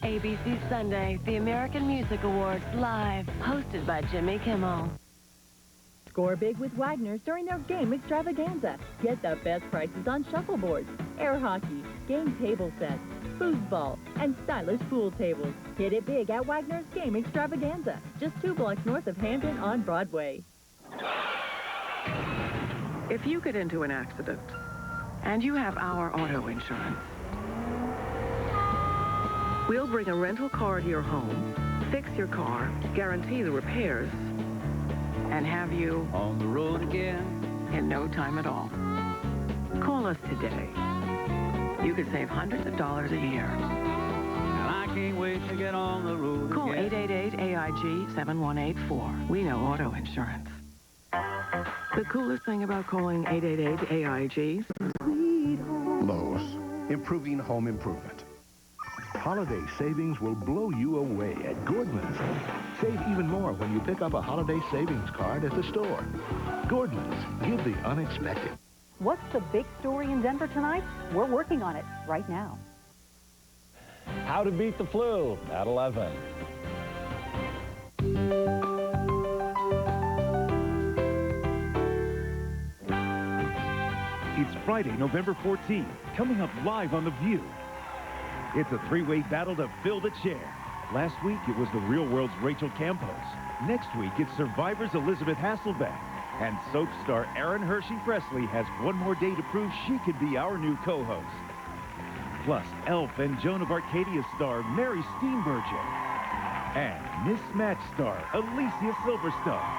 ABC Sunday, the American Music Awards live, hosted by Jimmy Kimmel. Score big with Wagner's during their game extravaganza. Get the best prices on shuffleboards, air hockey, game table sets, foosball, and stylish pool tables. Hit it big at Wagner's game extravaganza, just 2 blocks north of Hampton on Broadway. If you get into an accident and you have our auto insurance, we'll bring a rental car to your home, fix your car, guarantee the repairs, and have you on the road again in no time at all. Call us today. You could save hundreds of dollars a year. and I can't wait to get on the road Call again. 888-AIG-7184. We know auto insurance. The coolest thing about calling 888-AIG... Lowe's, improving home improvement. Holiday savings will blow you away at Gordman's. Save even more when you pick up a holiday savings card at the store. Gordman's, give the unexpected. What's the big story in Denver tonight? We're working on it right now. How to beat the flu at 11. It's Friday, November 14th, coming up live on The View. It's a three-way battle to fill the chair. Last week, it was The Real World's Rachel Campos. Next week, it's Survivor's Elizabeth Hasselbeck. And soap star Aaron Hershey-Presley has one more day to prove she could be our new co-host. Plus, Elf and Joan of Arcadia star Mary Steenburgen. And Mismatched star Alicia Silverstone.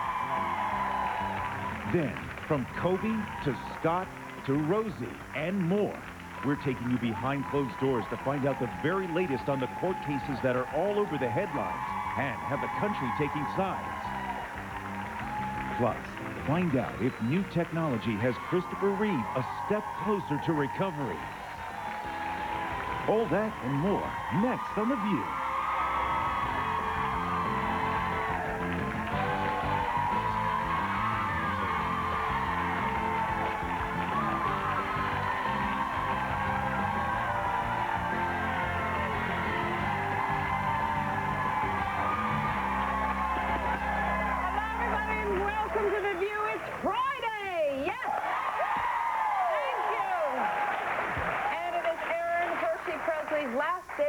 Then, from Kobe to Scott to Rosie and more, we're taking you behind closed doors to find out the very latest on the court cases that are all over the headlines and have the country taking sides. Plus, find out if new technology has Christopher Reeve a step closer to recovery. All that and more next on The View.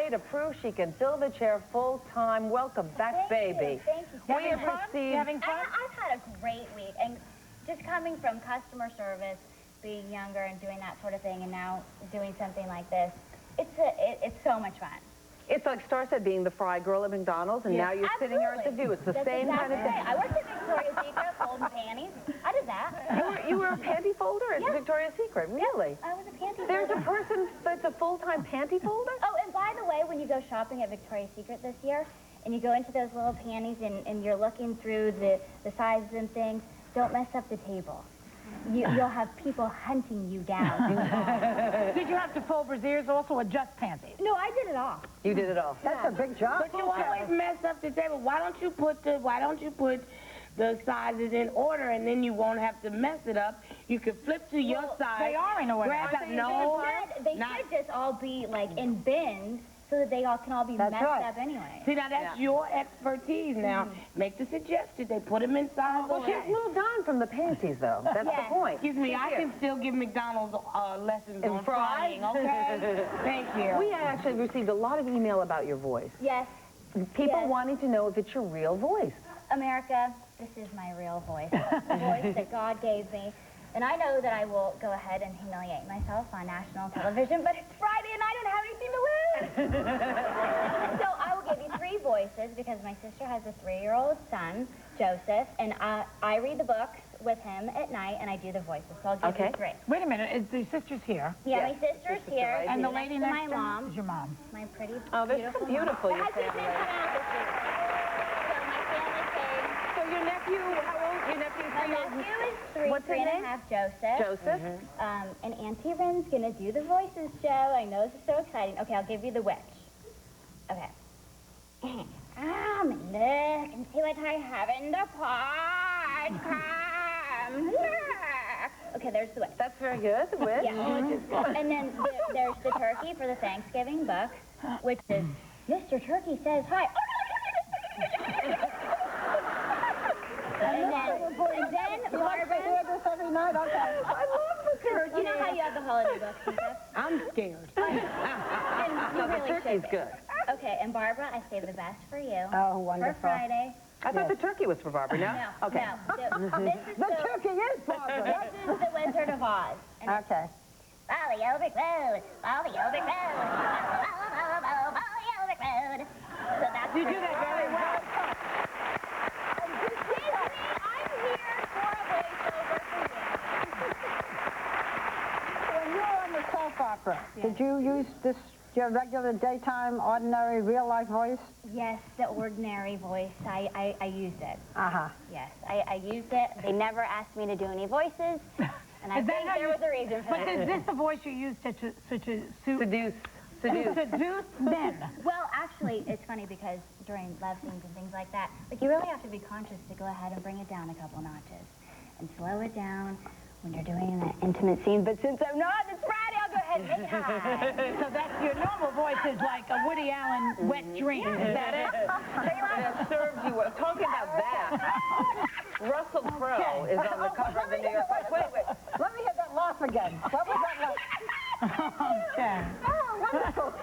To prove she can fill the chair full-time. Welcome back, baby. Thank you. We have received... I've had a great week, and just coming from customer service, being younger and doing that sort of thing, and now doing something like this, it's so much fun. It's like Star said, being the fry girl at McDonald's, and now you're sitting here at The View. It's the same kind of thing. I worked at Victoria's Secret folding panties. I did that. You were a panty folder at Victoria's Secret, really? I was a panty folder. There's a person that's a full-time panty folder? Oh, and by the way, when you go shopping at Victoria's Secret this year, and you go into those little panties and you're looking through the sizes and things, don't mess up the table. You'll have people hunting you down. Did you have to fold brassieres also or just panties? No, I did it all. You did it all. That's a big job. But you always mess up the table. Why don't you put the sizes in order, and then you won't have to mess it up. You can flip to your side. They are in order. They should just all be like in bins so that they all can all be messed up anyway. See, now that's your expertise now. Make the suggestion. They put them inside. Well, she's moved on from the panties, though. That's the point. Excuse me, I can still give McDonald's lessons on frying, okay? Thank you. We actually received a lot of email about your voice. Yes. People wanting to know if it's your real voice. America, this is my real voice. The voice that God gave me. And I know that I will go ahead and humiliate myself on national television, but it's Friday and I don't have anything to lose. So I will give you 3 voices because my sister has a 3-year-old son, Joseph, and I read the books with him at night and I do the voices. So I'll give you 3. Wait a minute, is the sister's here? Yeah, my sister's here. And the lady next to my mom is your mom. My pretty, oh, that's so beautiful. Your family. So your nephew, how old? Your nephew's 3 years? My nephew is 3, What's his 3 name? and a half, Joseph. Joseph. And Auntie Ren's gonna do the voices, Joe. I know this is so exciting. Okay, I'll give you the witch. Okay. Look and see what I have in the pot. Come, look. Okay, there's the witch. That's very good, the witch. Yeah. And then there's the turkey for the Thanksgiving book, which is Mr. Turkey says hi. And then Barbara. This every night. Okay. I love the turkey. You know how you have the holiday books and stuff? I'm scared. And you No, the really turkey's should. good. Okay, and Barbara, I saved the best for you. Oh, wonderful. For Friday. I thought the turkey was for Barbara. No? No, Okay. no. This is The turkey is Barbara. This is the Wizard of Oz. And Okay. Folly Elbrick Road, Folly Elbrick Road, Folly Elbrick Road. So that's You do that very well. Disney, I'm here for a voiceover for When you were on the soap opera, did you use this, your regular daytime, ordinary, real-life voice? you. Yes, the ordinary voice. I used it. Uh-huh. Yes, I used it. They never asked me to do any voices. And I Is that think how there you- was a reason for But that. is this the voice you use to Seduce. seduce men? Well, actually, it's funny because during love scenes and things like that, like you really have to be conscious to go ahead and bring it down a couple notches and slow it down when you're doing an intimate scene. But since I'm not, it's Friday, I'll go ahead and say hi. So that's your normal voice is like a Woody Allen wet dream. Is that it? That serves you well. Talking about that, Russell Crowe is on the cover of the New York Post. Wait. Let me hear that laugh again. What was that laugh? Okay. Oh, wonderful.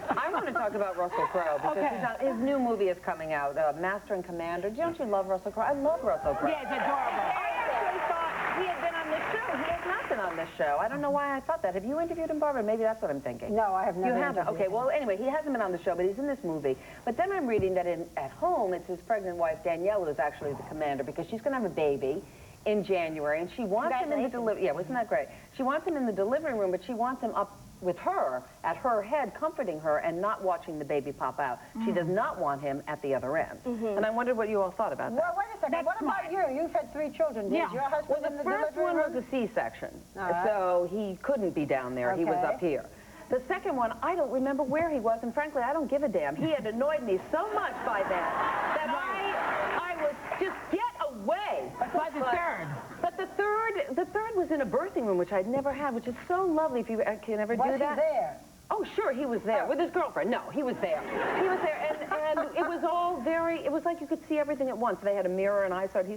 I want to talk about Russell Crowe because his new movie is coming out, Master and Commander. Don't you love Russell Crowe? I love Russell Crowe. Yeah, it's adorable. I actually thought he had been on this show. He has not been on this show. I don't know why I thought that. Have you interviewed him, Barbara? Maybe that's what I'm thinking. No, I have never. You haven't? Okay, well, anyway, he hasn't been on the show, but he's in this movie. But then I'm reading that at home, it's his pregnant wife, Danielle, who is actually the commander because she's going to have a baby in January, and she wants him in the delivery. Yeah, wasn't that great? She wants him in the delivery room, but she wants him up with her, at her head, comforting her and not watching the baby pop out. She does not want him at the other end. And I wondered what you all thought about that. Well, wait a second. What about you? You've had 3 children. Did your husband Well, in the the first delivery one room? was a C-section, right. so he couldn't be down there. He was Okay. up here. The second one, I don't remember where he was, and frankly, I don't give a damn. He had annoyed me so much by then that I was just, get away. By the third. But the third was in a birthing room, which I'd never had, which is so lovely if you can ever do that. Was he there? Oh, sure, he was there with his girlfriend. No, he was there. He was there, and it was all very, it was like you could see everything at once. They had a mirror, and I sort of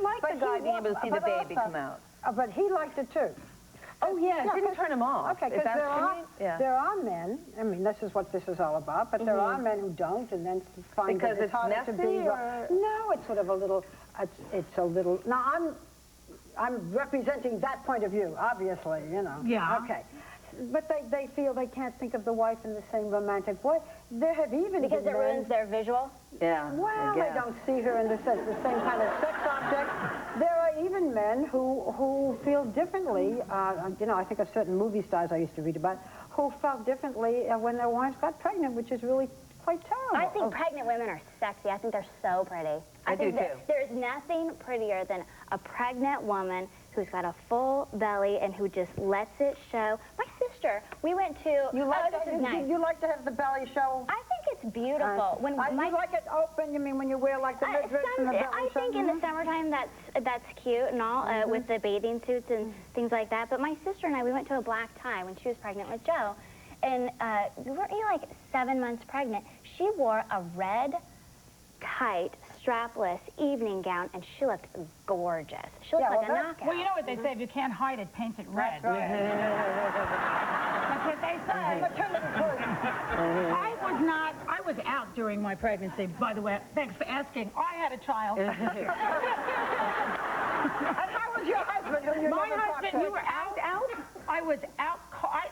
liked the guy being able to see the baby come out. But he liked it too. Oh, yeah, it didn't turn him off. Okay, because there are men, I mean, this is what this is all about, but there are men who don't and then find because that it's harder to be... or? No, it's sort of a little, it's a little... Now, I'm representing that point of view, obviously, you know. Yeah. Okay. But they feel they can't think of the wife in the same romantic way. There have even Because been it ruins their visual? Yeah. Well, they don't see her in the same kind of sex object. There are even men who feel differently. You know, I think of certain movie stars I used to read about who felt differently when their wives got pregnant, which is really quite terrible. I think pregnant women are sexy. I think they're so pretty. I do, think too. There's nothing prettier than a pregnant woman who's got a full belly and who just lets it show. My sister, we went to... You like, this is nice. you like to have the belly show? I think it's beautiful. You like it open? You mean when you wear like the midriff and the belly I think in the summertime that's cute and all, with the bathing suits and things like that. But my sister and I, we went to a black tie when she was pregnant with Joe. And weren't you like 7 months pregnant? She wore a red, tight, strapless evening gown, and she looked gorgeous. She looked like a knockout. Well, you know what they say, if you can't hide it, paint it red. That's right. That's what they say. I was out during my pregnancy, by the way. Thanks for asking. I had a child. And how was your husband? My husband, we were out. I was out.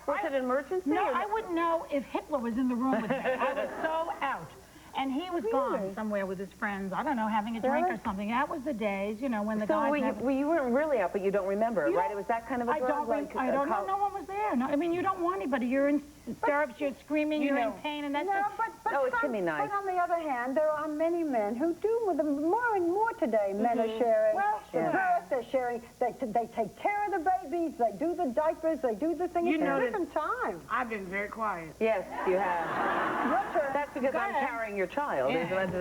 Was it an emergency? No, I wouldn't know if Hitler was in the room with me. I was so out. And he was gone somewhere with his friends. I don't know, having a drink or something. That was the days, you know, when the guys... So you weren't really out, but you don't remember it, right? It was that kind of a drug? I don't know. No one was there. No, I mean, you don't want anybody. You're in stirrups, you're screaming, you're in pain, and that's no, but it can be nice. But on the other hand, there are many men who do, with them more and more today. Men are sharing the birth, they're sharing, they take care of the babies, they do the diapers, they do the thing. It's a different time. I've been very quiet. Yes, you have. Your turn. That's because I'm carrying your child. The plan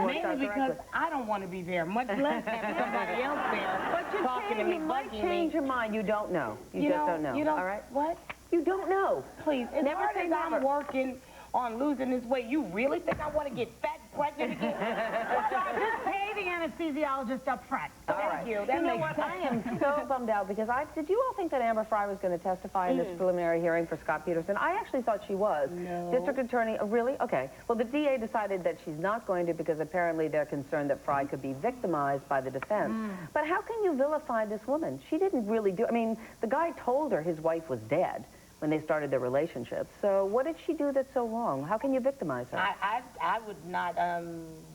works out Mainly because I don't want to be there, much less have somebody else there talking to me, you might bugging change me. your mind. You don't know. You just don't know. You don't, all right? What? You don't know. Please, as Never hard say as never. I'm working on losing this weight. You really think I want to get fat and pregnant again? Just pay the anesthesiologist up front. Thank you. That You know makes what? sense. I am so bummed out because did you all think that Amber Frey was going to testify in this preliminary hearing for Scott Peterson? I actually thought she was. No. District Attorney, really? Okay. Well, the DA decided that she's not going to because apparently they're concerned that Frey could be victimized by the defense. But how can you vilify this woman? She didn't really do... I mean, the guy told her his wife was dead when they started their relationship. So what did she do that's so wrong? How can you victimize her? I would not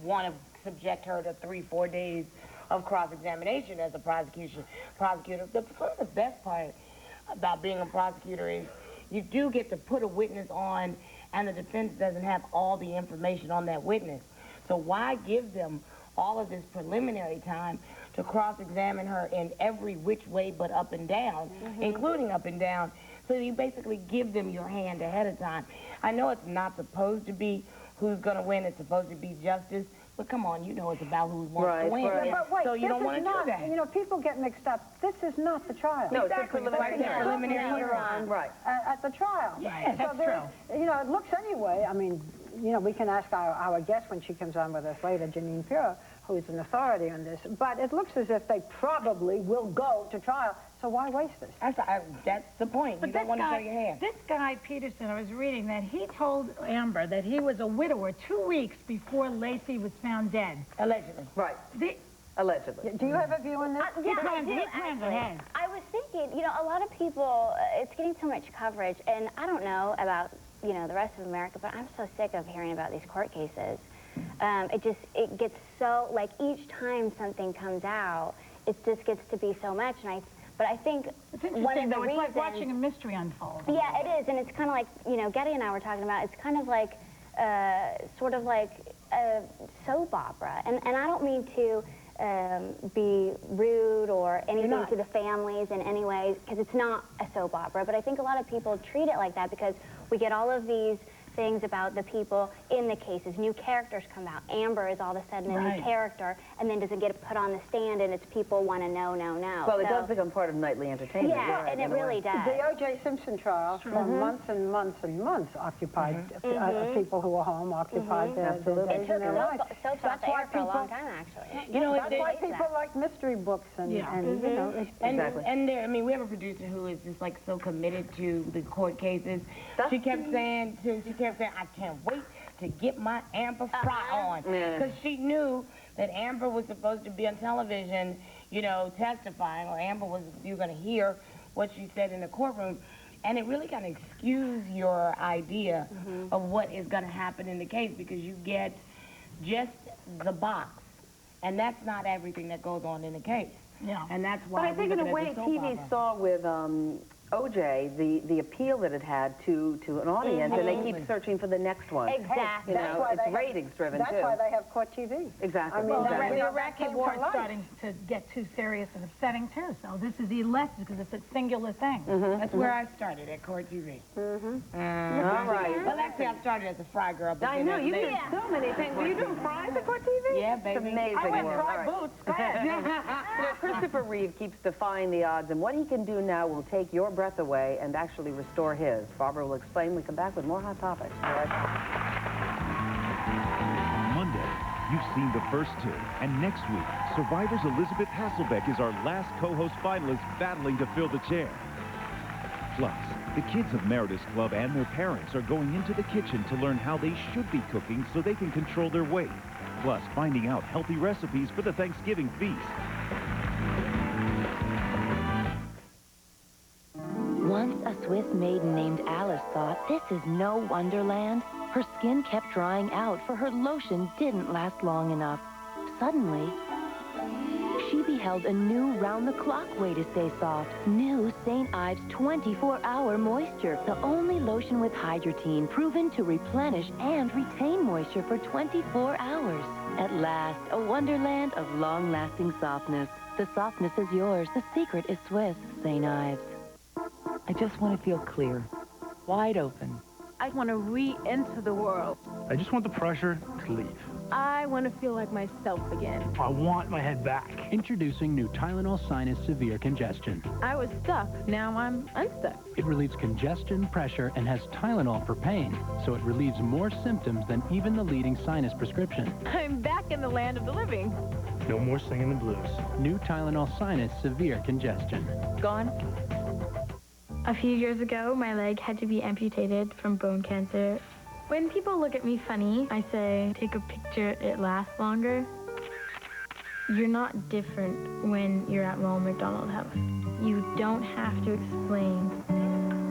want to subject her to 3-4 days of cross-examination as a prosecutor. The best part about being a prosecutor is you do get to put a witness on and the defense doesn't have all the information on that witness. So why give them all of this preliminary time to cross-examine her in every which way but up and down, including up and down, so you basically give them your hand ahead of time. I know it's not supposed to be who's going to win, it's supposed to be justice, but come on, you know it's about who wants to win. Yeah, but wait, so you don't want to do that. You know, people get mixed up. This is not the trial. No, exactly. it's a preliminary hearing. Right. At the trial. Yes, that's true. You know, it looks anyway. I mean, you know, we can ask our guest when she comes on with us later, Janine Pura, who's an authority on this. But it looks as if they probably will go to trial. So why waste this? That's the point. But you don't want to show your hand. This guy, Peterson, I was reading that he told Amber that he was a widower 2 weeks before Lacey was found dead. Allegedly. Right. Allegedly. Do you have a view on this? Yeah, I do, actually. I was thinking, you know, a lot of people, it's getting so much coverage, and I don't know about, you know, the rest of America, but I'm so sick of hearing about these court cases. It gets so, like, each time something comes out, it just gets to be so much, but I think it's interesting, though. It's like watching a mystery unfold. Yeah, it is, and it's kind of like, you know, Getty and I were talking about, it's kind of like, sort of like a soap opera. And I don't mean to be rude or anything to the families in any way, because it's not a soap opera, but I think a lot of people treat it like that because we get all of these things about the people in the cases. New characters come out. Amber is all of a sudden a new character, and then doesn't get put on the stand, and it's people want to know. Well, it does become part of nightly entertainment. Yeah, and it really does. The O.J. Simpson trial for months and months and months occupied people who were home, occupied their days in their lives. That's why for a long time, actually. You know, that's why people like mystery books and you know. And there, I mean, we have a producer who is just like so committed to the court cases. She kept saying, I can't wait to get my Amber Frey on. Because she knew that Amber was supposed to be on television, you know, testifying, or you're going to hear what she said in the courtroom. And it really kind of skews your idea of what is going to happen in the case, because you get just the box. And that's not everything that goes on in the case. Yeah. And that's why But I think in a way TV saw with O.J. the appeal that it had to an audience, and they keep searching for the next one. Exactly. You know, it's ratings driven too. That's why they have court TV. Exactly. I mean, the Iraqi war is starting to get too serious and upsetting too. So this is less because it's a singular thing. That's where I started, at court TV. All right. Well, actually, I started as a Fry girl. But I know you did so many things. Were you doing fries at court TV? Yeah, baby. It's amazing. I went Fry boots. Go ahead. You know, Christopher Reeve keeps defying the odds, and what he can do now will take your breath away and actually restore his. Barbara will explain. We come back with more Hot Topics. Monday, you've seen the first two, and next week, Survivor's Elizabeth Hasselbeck is our last co-host finalist battling to fill the chair. Plus, the kids of Meredith's Club and their parents are going into the kitchen to learn how they should be cooking so they can control their weight. Plus, finding out healthy recipes for the Thanksgiving feast. Once a Swiss maiden named Alice thought, this is no wonderland. Her skin kept drying out, for her lotion didn't last long enough. Suddenly, she beheld a new round-the-clock way to stay soft. New St. Ives 24-hour moisture. The only lotion with Hydratine proven to replenish and retain moisture for 24 hours. At last, a wonderland of long-lasting softness. The softness is yours. The secret is Swiss St. Ives. I just want to feel clear, wide open. I want to re-enter the world. I just want the pressure to leave. I want to feel like myself again. I want my head back. Introducing new Tylenol Sinus Severe Congestion. I was stuck. Now I'm unstuck. It relieves congestion, pressure, and has Tylenol for pain, so it relieves more symptoms than even the leading sinus prescription. I'm back in the land of the living. No more singing the blues. New Tylenol Sinus Severe Congestion. Gone? A few years ago, my leg had to be amputated from bone cancer. When people look at me funny, I say, take a picture, it lasts longer. You're not different when you're at Ronald McDonald House. You don't have to explain.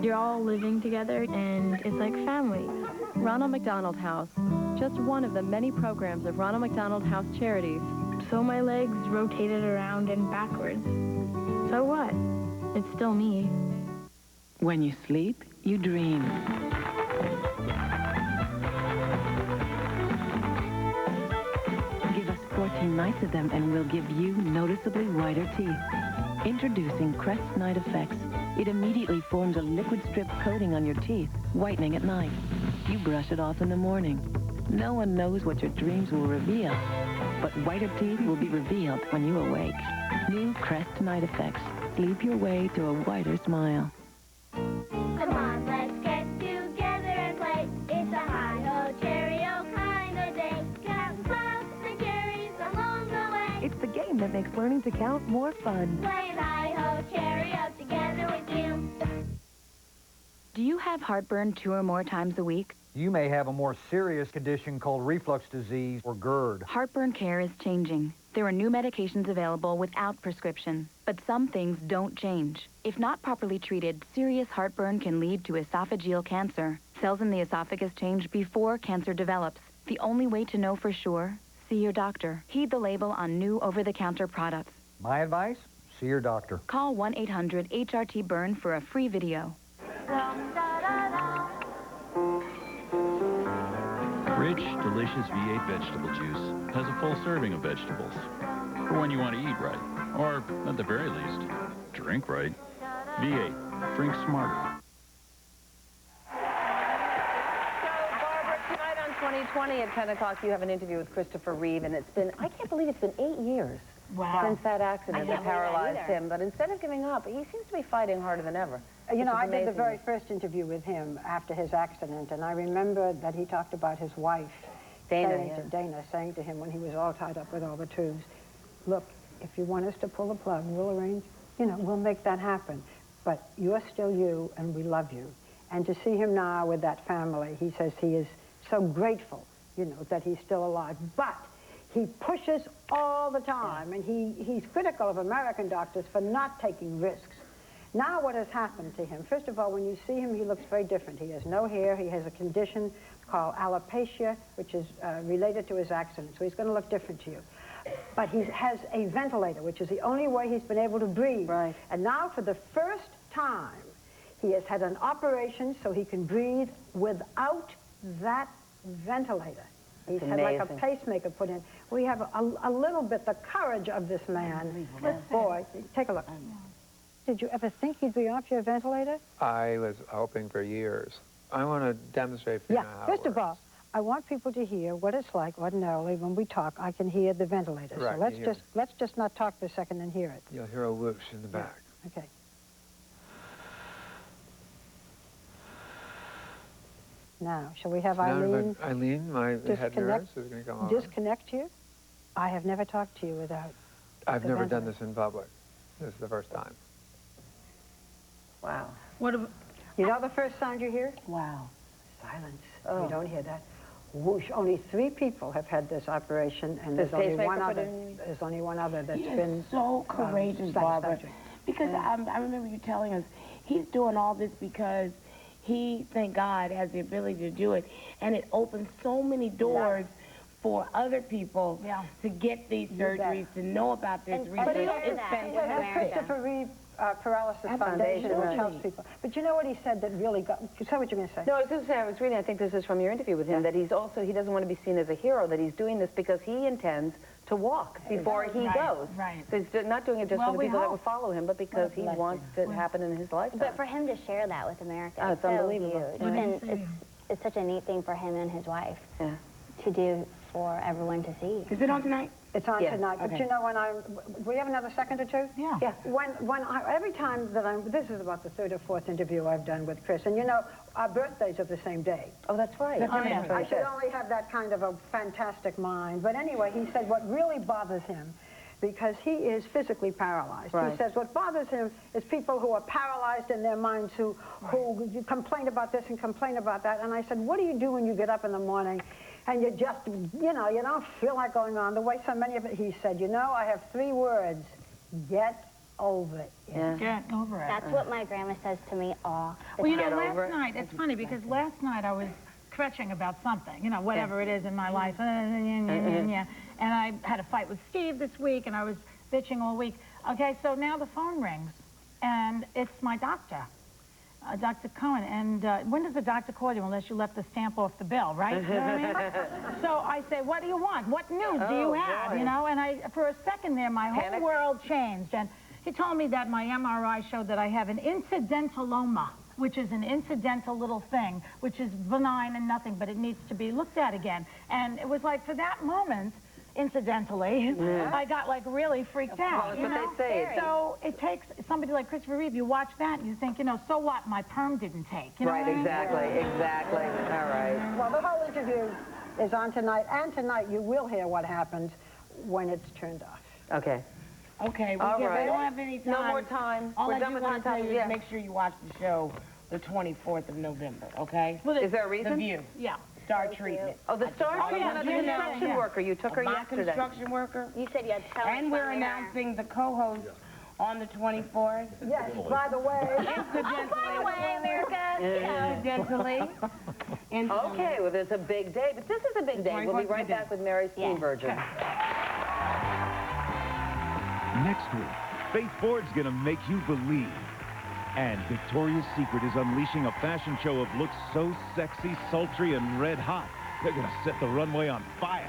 You're all living together, and it's like family. Ronald McDonald House, just one of the many programs of Ronald McDonald House Charities. So my legs rotated around and backwards. So what? It's still me. When you sleep, you dream. Give us 14 nights of them and we'll give you noticeably whiter teeth. Introducing Crest Night Effects. It immediately forms a liquid strip coating on your teeth, whitening at night. You brush it off in the morning. No one knows what your dreams will reveal, but whiter teeth will be revealed when you awake. New Crest Night Effects. Sleep your way to a whiter smile. Come on, let's get together and play. It's a hi-ho, cherry-o kind of day. Count clouds and cherries along the way. It's the game that makes learning to count more fun. Playing hi-ho, cherry-o together with you. Do you have heartburn 2 or more times a week? You may have a more serious condition called reflux disease or GERD. Heartburn care is changing. There are new medications available without prescription, but some things don't change. If not properly treated, serious heartburn can lead to esophageal cancer. Cells in the esophagus change before cancer develops. The only way to know for sure, see your doctor. Heed the label on new over-the-counter products. My advice? See your doctor. Call 1-800-HRT-BURN for a free video. Rich, delicious V8 vegetable juice has a full serving of vegetables for when you want to eat right, or at the very least, drink right. V8, drink smarter. Barbara, tonight on 2020 at 10 o'clock, you have an interview with Christopher Reeve, and it's been, I can't believe it's been 8 years since that accident that paralyzed him. But instead of giving up, he seems to be fighting harder than ever. You know, I did the very first interview with him after his accident, and I remember that he talked about his wife, Dana, saying to him when he was all tied up with all the tubes, look, if you want us to pull the plug, we'll arrange, we'll make that happen. But you're still you, and we love you. And to see him now with that family, he says he is so grateful, that he's still alive. But he pushes all the time, and he's critical of American doctors for not taking risks. Now what has happened to him? First of all, when you see him, he looks very different. He has no hair. He has a condition called alopecia, which is related to his accident. So he's going to look different to you. But he has a ventilator, which is the only way he's been able to breathe. Right. And now for the first time, he has had an operation so he can breathe without that ventilator. He's had like a pacemaker put in. We have a little bit the courage of this man. This boy, take a look. Did you ever think you'd be off your ventilator? I was hoping for years. I want to demonstrate for you how first of all, I want people to hear what it's like ordinarily when we talk. I can hear the ventilator. Right, so let's just not talk for a second and hear it. You'll hear a whoosh in the back. Okay. Now, shall we have Eileen? Eileen, my head nurse, is going to come on. Disconnect you? I have never talked to you without. I've never done this in public. This is the first time. Wow. You know the first sound you hear? Wow. Silence. Oh. You don't hear that. Whoosh. Only 3 people have had this operation, and there's only one other. There's only one other that's been so courageous, Barbara. Because I remember you telling us he's doing all this because he, thank God, has the ability to do it, and it opens so many doors for other people to get these surgeries, to know about this research. It's Christopher Reeve Paralysis Foundation, which helps people. But you know what he said that really got... Say what you're going to say. No, I was going to say, I was reading, I think this is from your interview with him, that he's also, he doesn't want to be seen as a hero, that he's doing this because he intends to walk before he goes. Right. So he's not doing it just for the people that will follow him, but because he wants it to happen in his lifetime. But for him to share that with America, it's unbelievable. Huge. And it's such a neat thing for him and his wife to do for everyone to see. Is it on tonight? It's on tonight. But Okay. you know, we have another second or two? Yeah. Yeah. Every time that this is about the third or fourth interview I've done with Chris, and you know, our birthdays are the same day. Oh, that's right. I should only have that kind of a fantastic mind. But anyway, he said what really bothers him, because he is physically paralyzed. Right. He says what bothers him is people who are paralyzed in their minds who complain about this and complain about that. And I said, what do you do when you get up in the morning and you just, you know, you don't feel like going on the way so many of it? He said, you know, I have 3 words: get over it. Yeah. Get over it. That's what my grandma says to me all the Well, you time. know, last night, it's funny because last night I was kvetching about something, you know, whatever it is in my life. And I had a fight with Steve this week, and I was bitching all week. Okay, so now the phone rings, and it's my doctor, Dr. Cohen. And when does the doctor call you unless you left the stamp off the bill, right? You know what I mean? So I say, what do you want? What news do you have? You know, and for a second there, my whole world changed. And he told me that my MRI showed that I have an incidentaloma, which is an incidental little thing, which is benign and nothing, but it needs to be looked at again. And it was like, for that moment, incidentally, I got like really freaked out. That's what they say. So it takes somebody like Christopher Reeve, you watch that and you think, you know, so what, my perm didn't take. You know Right, what I mean? exactly. All right. Well, the whole interview is on tonight, and tonight you will hear what happens when it's turned off. Okay. Okay, All we right. don't have any time. No more time. All We're I done do with want to our tell time. you is make sure you watch the show the 24th of November, okay? Well, is there a reason? The View. Yeah. Star Treatment. Oh, the Star Treatment of the construction worker. You took her My yesterday. construction worker. You said you had to tell And we're announcing the co-host on the 24th. Yes, by the way. Incidentally. By the way, America. Incidentally. Okay, well, there's a big day, but this is a big day. We'll be right back with Mary Steenburgen. Next week, Faith Ford's gonna make you believe. And Victoria's Secret is unleashing a fashion show of looks so sexy, sultry, and red hot. They're gonna set the runway on fire.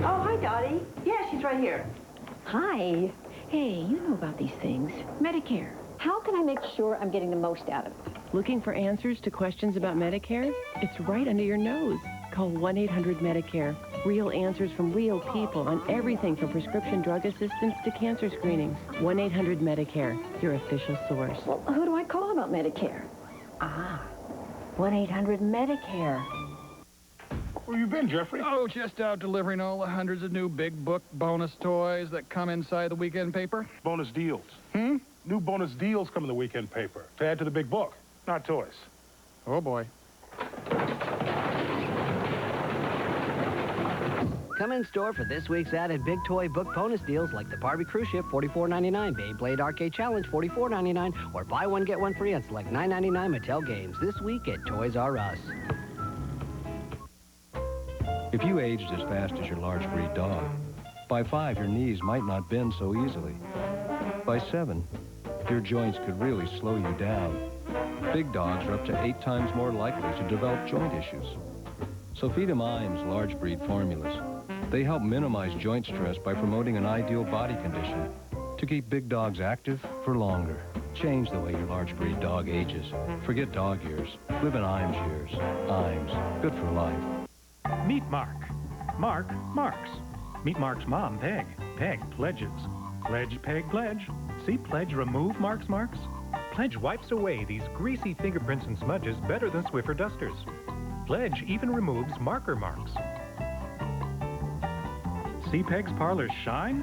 Oh, hi, Dottie. Yeah, she's right here. Hi. Hey, you know about these things. Medicare. How can I make sure I'm getting the most out of it? Looking for answers to questions about Medicare? It's right under your nose. Call 1-800-MEDICARE. Real answers from real people on everything from prescription drug assistance to cancer screenings. 1-800-MEDICARE, your official source. Well, who do I call about Medicare? 1-800-MEDICARE. Where you been, Jeffrey? Oh, just out delivering all the hundreds of new big book bonus toys that come inside the weekend paper. Bonus deals. New bonus deals come in the weekend paper to add to the big book, not toys. Oh, boy. Come in store for this week's added big toy book bonus deals like the Barbie Cruise Ship, $44.99, Beyblade Arcade Challenge, $44.99, or buy one, get one free on select $9.99 Mattel games this week at Toys R Us. If you aged as fast as your large breed dog, by 5, your knees might not bend so easily. By 7, your joints could really slow you down. Big dogs are up to 8 times more likely to develop joint issues. So feed 'em Iams large breed formulas. They help minimize joint stress by promoting an ideal body condition to keep big dogs active for longer. Change the way your large breed dog ages. Forget dog years. Live in Iams years. Iams. Good for life. Meet Mark. Mark marks. Meet Mark's mom, Peg. Peg pledges. Pledge, Peg, pledge. See Pledge remove Mark's marks? Pledge wipes away these greasy fingerprints and smudges better than Swiffer dusters. Pledge even removes marker marks. See Peg's parlors shine?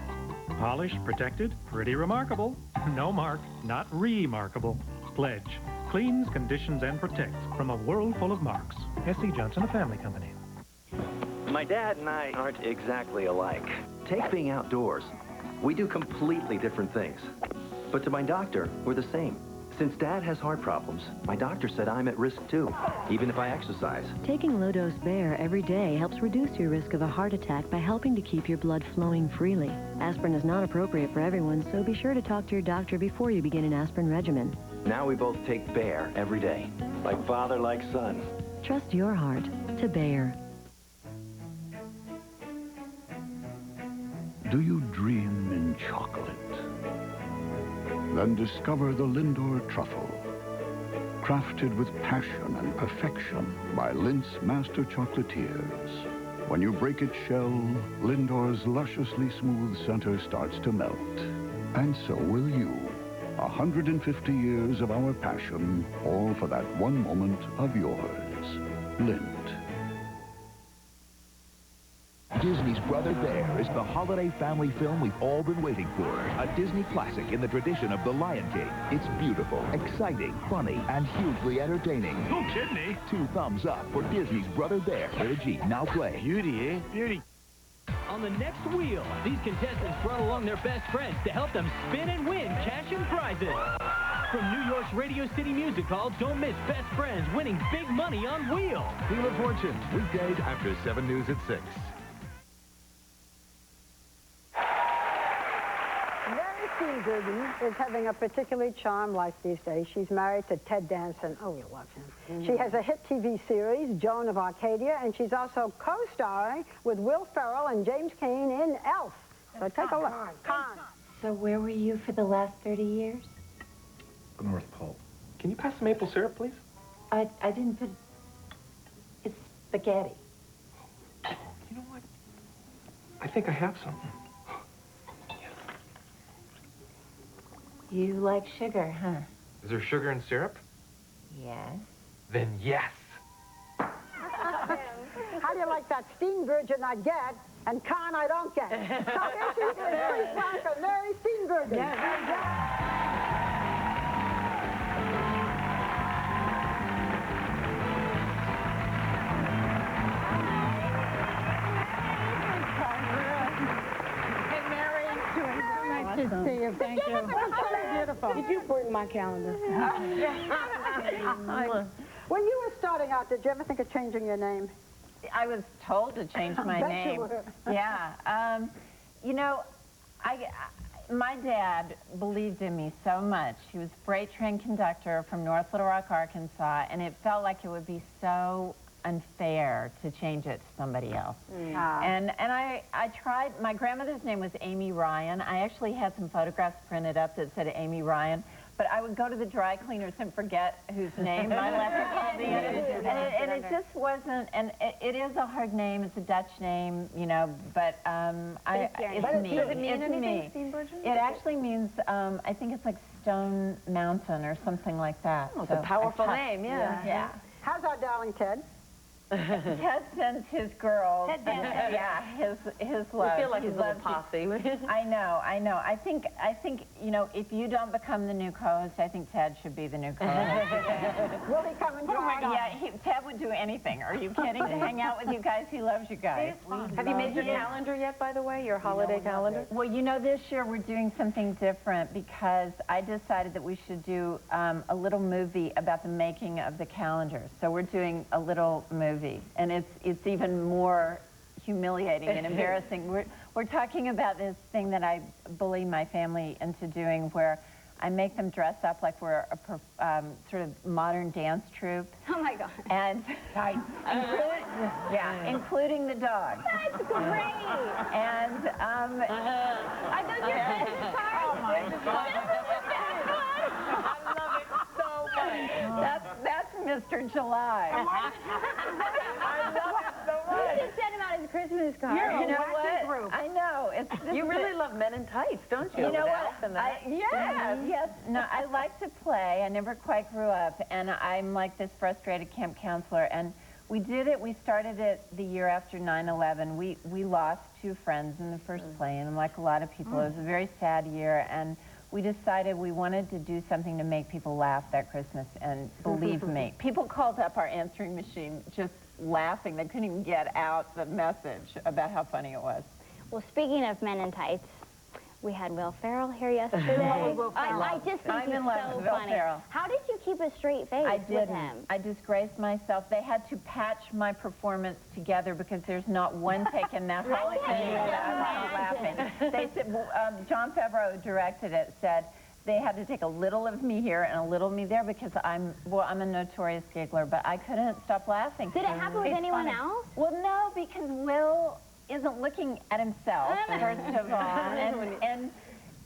Polished, protected, pretty remarkable. No mark, not remarkable. Pledge. Cleans, conditions, and protects from a world full of marks. S.C. Johnson, a family company. My dad and I aren't exactly alike. Take being outdoors. We do completely different things. But to my doctor, we're the same. Since Dad has heart problems, my doctor said I'm at risk too, even if I exercise. Taking low-dose Bayer every day helps reduce your risk of a heart attack by helping to keep your blood flowing freely. Aspirin is not appropriate for everyone, so be sure to talk to your doctor before you begin an aspirin regimen. Now we both take Bayer every day. Like father, like son. Trust your heart to Bayer. Do you dream in chocolate? Then discover the Lindor truffle. Crafted with passion and perfection by Lindt's master chocolatiers. When you break its shell, Lindor's lusciously smooth center starts to melt. And so will you. 150 years of our passion, all for that one moment of yours. Lindt. Disney's Brother Bear is the holiday family film we've all been waiting for. A Disney classic in the tradition of The Lion King. It's beautiful, exciting, funny, and hugely entertaining. No kidding me. 2 thumbs up for Disney's Brother Bear. Rated G. Now play. Beauty, eh? Beauty. On the next wheel, these contestants brought along their best friends to help them spin and win cash and prizes. From New York's Radio City Music Hall, don't miss Best Friends winning big money on Wheel. Wheel of Fortune, weekdays after 7 News at 6. Steenburgen is having a particularly charmed life these days. She's married to Ted Danson. Oh, we love him. She has a hit TV series, Joan of Arcadia, and she's also co-starring with Will Ferrell and James Cain in Elf. So take a look. Con. So where were you for the last 30 years? North Pole. Can you pass the maple syrup, please? I didn't put... It's spaghetti. You know what? I think I have something. You like sugar, huh? Is there sugar in syrup? Yes. Then yes. How do you like that Steenburgen I get and Con I don't get? So here she is, please welcome Mary Steenburgen. Yeah, very good. Hey, Mary. Nice to see you. Thank you. Beautiful. Did you bring my calendar? When you were starting out, did you ever think of changing your name? I was told to change my Bet name. you were. Yeah. You know, my dad believed in me so much. He was a freight train conductor from North Little Rock, Arkansas, and it felt like it would be so unfair to change it to somebody else. And I tried. My grandmother's name was Amy Ryan. I actually had some photographs printed up that said Amy Ryan, but I would go to the dry cleaners and forget whose name I left it called in. And it just wasn't, and it is a hard name. It's a Dutch name, you know, but it's me. Does it mean it's anything, me. Steenburgen? It actually means, I think it's like Stone Mountain or something like that. Oh, it's a powerful name, yeah. Yeah. How's our darling Ted? Ted sends his girls. Ted Danson. Yeah, his love. We feel like he his little loves you. posse. I know. I think, you know, if you don't become the new co-host, I think Ted should be the new co-host. Will he come and join? Yeah, Ted would do anything. Are you kidding? To hang out with you guys. He loves you guys. Have you made your calendar yet, by the way, your holiday calendar? Well, you know, this year we're doing something different because I decided that we should do a little movie about the making of the calendar. So we're doing a little movie, and it's even more humiliating and embarrassing. We're talking about this thing that I bully my family into doing, where I make them dress up like we're a sort of modern dance troupe. Oh my God. And including the dog. That's great. And I know you're I love it so much. That's Mr. July. I love it so much. You just sent him out his Christmas card. You know what? I know. You really love Men in Tights, don't you? You know what? Yes. No, I like to play. I never quite grew up, and I'm like this frustrated camp counselor. And we did it. We started it the year after 9/11. We lost 2 friends in the first play, and like a lot of people, it was a very sad year. And we decided we wanted to do something to make people laugh that Christmas. And believe me, people called up our answering machine just laughing. They couldn't even get out the message about how funny it was. Well, speaking of Men in Tights, we had Will Ferrell here yesterday. I just think he's so funny. How did you keep a straight face with him? I disgraced myself. They had to patch my performance together because there's not one take in that whole thing that I'm not laughing. They said, Jon Favreau directed it, said they had to take a little of me here and a little of me there because I'm a notorious giggler, but I couldn't stop laughing. Did it happen with anyone else? Well, no, because Will isn't looking at himself, first of all,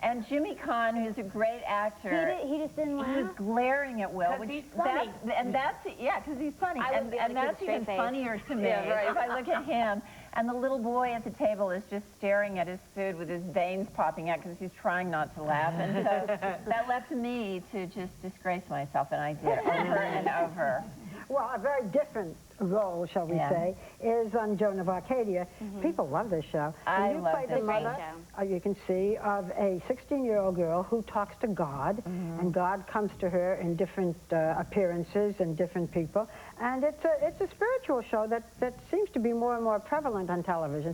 And Jimmy Caan, who's a great actor. He just didn't laugh? He was glaring at Will. Because he's funny. Because he's funny. And that's even face. funny to me. Yeah, right. If I look at him, and the little boy at the table is just staring at his food with his veins popping out because he's trying not to laugh. And so that left me to just disgrace myself, and I did over and over. Well, a very different role, shall we say, is on Joan of Arcadia. People love this show. I and you love play the this mother, you can see, of a 16-year-old girl who talks to God, and God comes to her in different appearances and different people. And it's a spiritual show that seems to be more and more prevalent on television.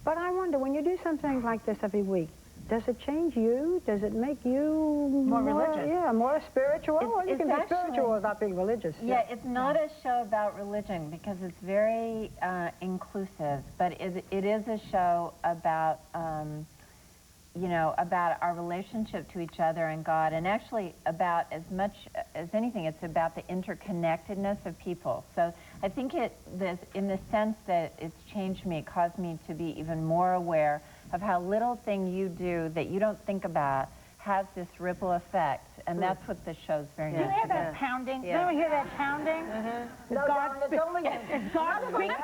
But I wonder, when you do something like this every week, does it change you? Does it make you more religious? Yeah, more spiritual? Well, you can be actually spiritual without being religious. Yeah, it's not a show about religion because it's very inclusive, but it is a show about, you know, about our relationship to each other and God, and actually about, as much as anything, it's about the interconnectedness of people. So I think in the sense that it's changed me, it caused me to be even more aware of how little thing you do that you don't think about has this ripple effect, and that's what this show's very Do you much hear about. that pounding? Yeah. Don't you hear that pounding? No, God, it's only you. It's God speaking.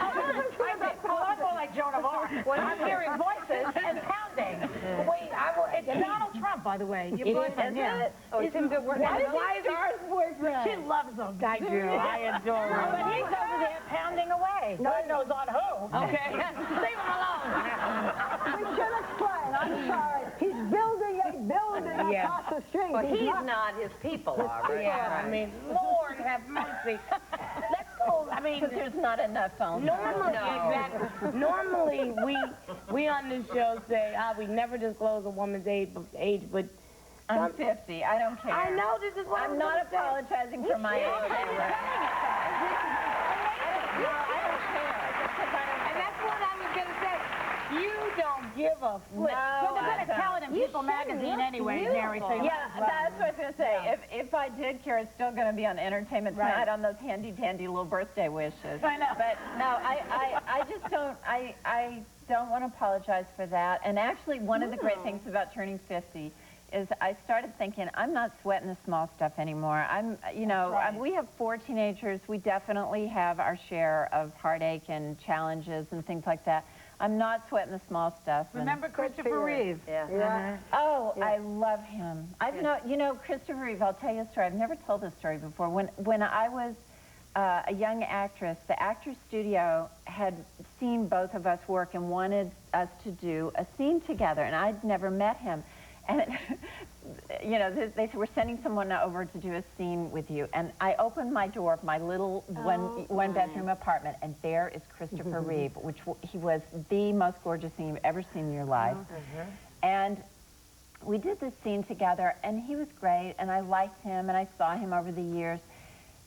I'm more like Joan of Arc. When I'm hearing voices and pounding. Wait, it's Donald Trump, by the way. Your boyfriend, yeah. Oh, it's good work. Why is Star's boyfriend? She loves him. I do. I adore him. But he's over there pounding away. God knows on who. Okay. Leave him alone. We should explain. I'm sorry. He's building a building across the street. But he's not. His people are. Right? Yeah, I mean, Lord have mercy. Let's go. I mean, because there's not enough on normally, exactly. Normally, we on this show say, we never disclose a woman's age, but I'm 50. I don't care. I know this is what I'm not apologizing for my age. I don't care. And that's what I was going to say. You don't give a flip. Well, they're going to tell it in People magazine anyway, Mary. So yeah, that's what I was going to say. If I did care, it's still going to be on Entertainment Tonight on those handy-dandy little birthday wishes. I know. But no, I just don't, I don't want to apologize for that. And actually, one of the great things about turning 50 is I started thinking, I'm not sweating the small stuff anymore. We have 4 teenagers. We definitely have our share of heartache and challenges and things like that. I'm not sweating the small stuff. Remember Christopher Reeve? Yeah. Oh, I love him. Christopher Reeve, I'll tell you a story. I've never told this story before. When I was a young actress, the Actors Studio had seen both of us work and wanted us to do a scene together, and I'd never met him. And, they said, we're sending someone over to do a scene with you. And I opened my door of my little one-bedroom apartment, and there is Christopher Reeve, which he was the most gorgeous thing you've ever seen in your life. And we did this scene together, and he was great, and I liked him, and I saw him over the years.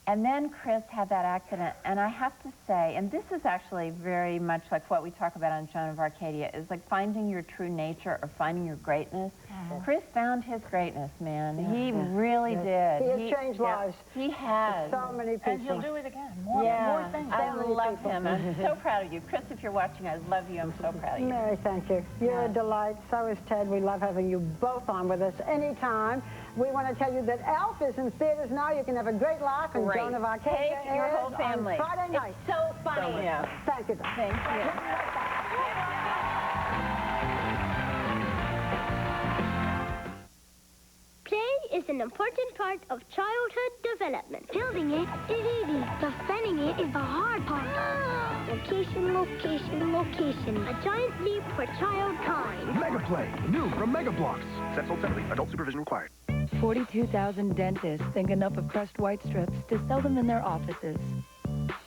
And then Chris had that accident, and I have to say, and this is actually very much like what we talk about on Joan of Arcadia, is like finding your true nature or finding your greatness. Chris found his greatness, man. He really did. He has changed lives. He has. So many people. And he'll do it again. More things. I love him. I'm so proud of you. Chris, if you're watching, I love you. I'm so proud of you. Mary, thank you. You're a delight. So is Ted. We love having you both on with us anytime. We want to tell you that Elf is in theaters now. You can have a great laugh, and Joan of Arcadia Take your whole family. On Friday night. It's so funny. Thank you. Thank you. Play is an important part of childhood development. Building it is easy. Defending it is the hard part. Location, location, location. A giant leap for child kind. Mega Play, new from Mega Blocks. Set sold separately. Adult supervision required. 42,000 dentists think enough of Crest White Strips to sell them in their offices.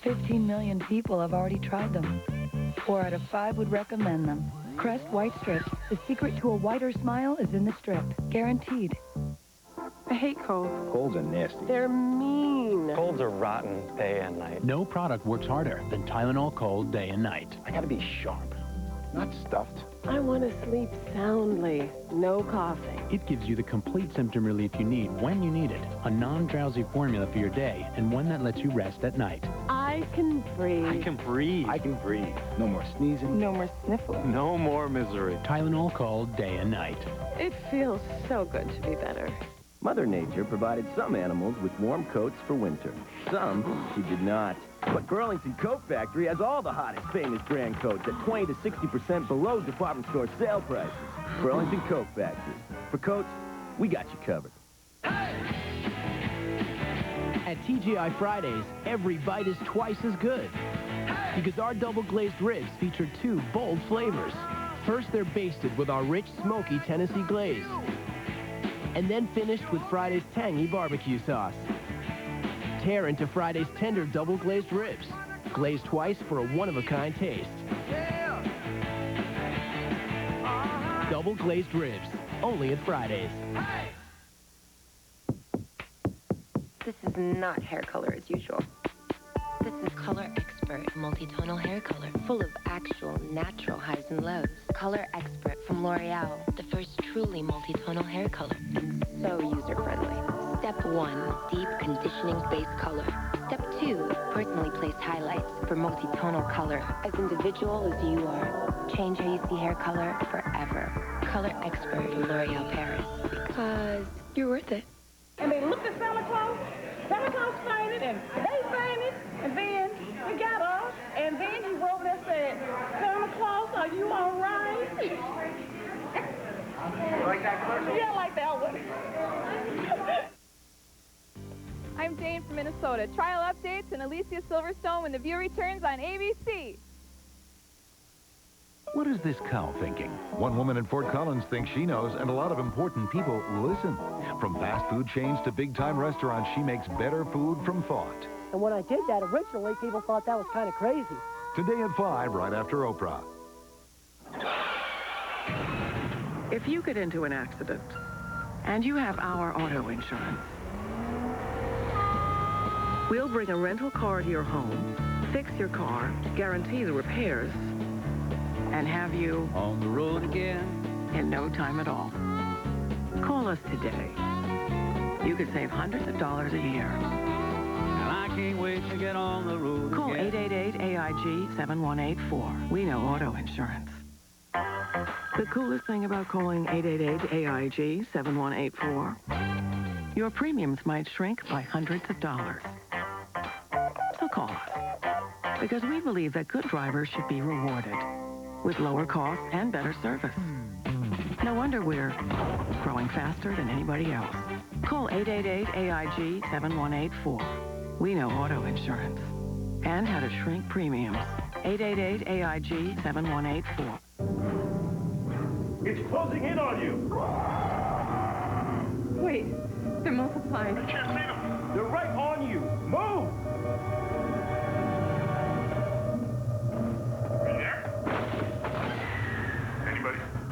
15 million people have already tried them. 4 out of 5 would recommend them. Crest White Strips. The secret to a whiter smile is in the strip. Guaranteed. I hate colds. Colds are nasty. They're mean. Colds are rotten day and night. No product works harder than Tylenol Cold day and night. I gotta be sharp, not stuffed. I want to sleep soundly. No coughing. It gives you the complete symptom relief you need when you need it. A non-drowsy formula for your day and one that lets you rest at night. I can breathe. I can breathe. I can breathe. No more sneezing. No more sniffling. No more misery. Tylenol Cold day and night. It feels so good to be better. Mother Nature provided some animals with warm coats for winter. Some she did not. But Burlington Coat Factory has all the hottest famous brand coats at 20 to 60% below department store sale prices. Burlington Coat Factory. For coats, we got you covered. At TGI Fridays, every bite is twice as good. Because our double glazed ribs feature 2 bold flavors. First, they're basted with our rich, smoky Tennessee glaze. And then finished with Friday's tangy barbecue sauce. Tear into Friday's tender double glazed ribs. Glazed twice for a one-of-a-kind taste. Double glazed ribs, only at Fridays. This is not hair color as usual. This is Color Expert multi-tonal hair color, full of actual natural highs and lows. Color Expert from L'Oreal, the first truly multi-tonal hair color, and so user-friendly. Step 1, deep conditioning base color. Step 2, personally placed highlights for multi-tonal color, as individual as you are. Change how you see hair color forever. Color Expert from L'Oreal Paris, because you're worth it. And they looked at Santa Claus. Santa Claus fainted, and they fainted, and then we got up, and then he wrote and said, Santa Claus, are you all right? You like that commercial? Yeah, I like that one. I'm Jane from Minnesota. Trial updates and Alicia Silverstone when The View returns on ABC. What is this cow thinking? One woman in Fort Collins thinks she knows, and a lot of important people listen. From fast food chains to big-time restaurants, she makes better food from thought. And when I did that originally, people thought that was kind of crazy. Today at 5, right after Oprah. If you get into an accident and you have our auto insurance, we'll bring a rental car to your home, fix your car, guarantee the repairs, and have you on the road again in no time at all. Call us today. You could save hundreds of dollars a year. And I can't wait to get on the road Call again. 888-AIG-7184. We know auto insurance. The coolest thing about calling 888-AIG-7184, your premiums might shrink by hundreds of dollars. So call us, because we believe that good drivers should be rewarded with lower costs and better service. No wonder we're growing faster than anybody else. Call 888-AIG-7184. We know auto insurance and how to shrink premiums. 888-AIG-7184. It's closing in on you. Wait, they're multiplying. I can't see them. They're right on you. Move.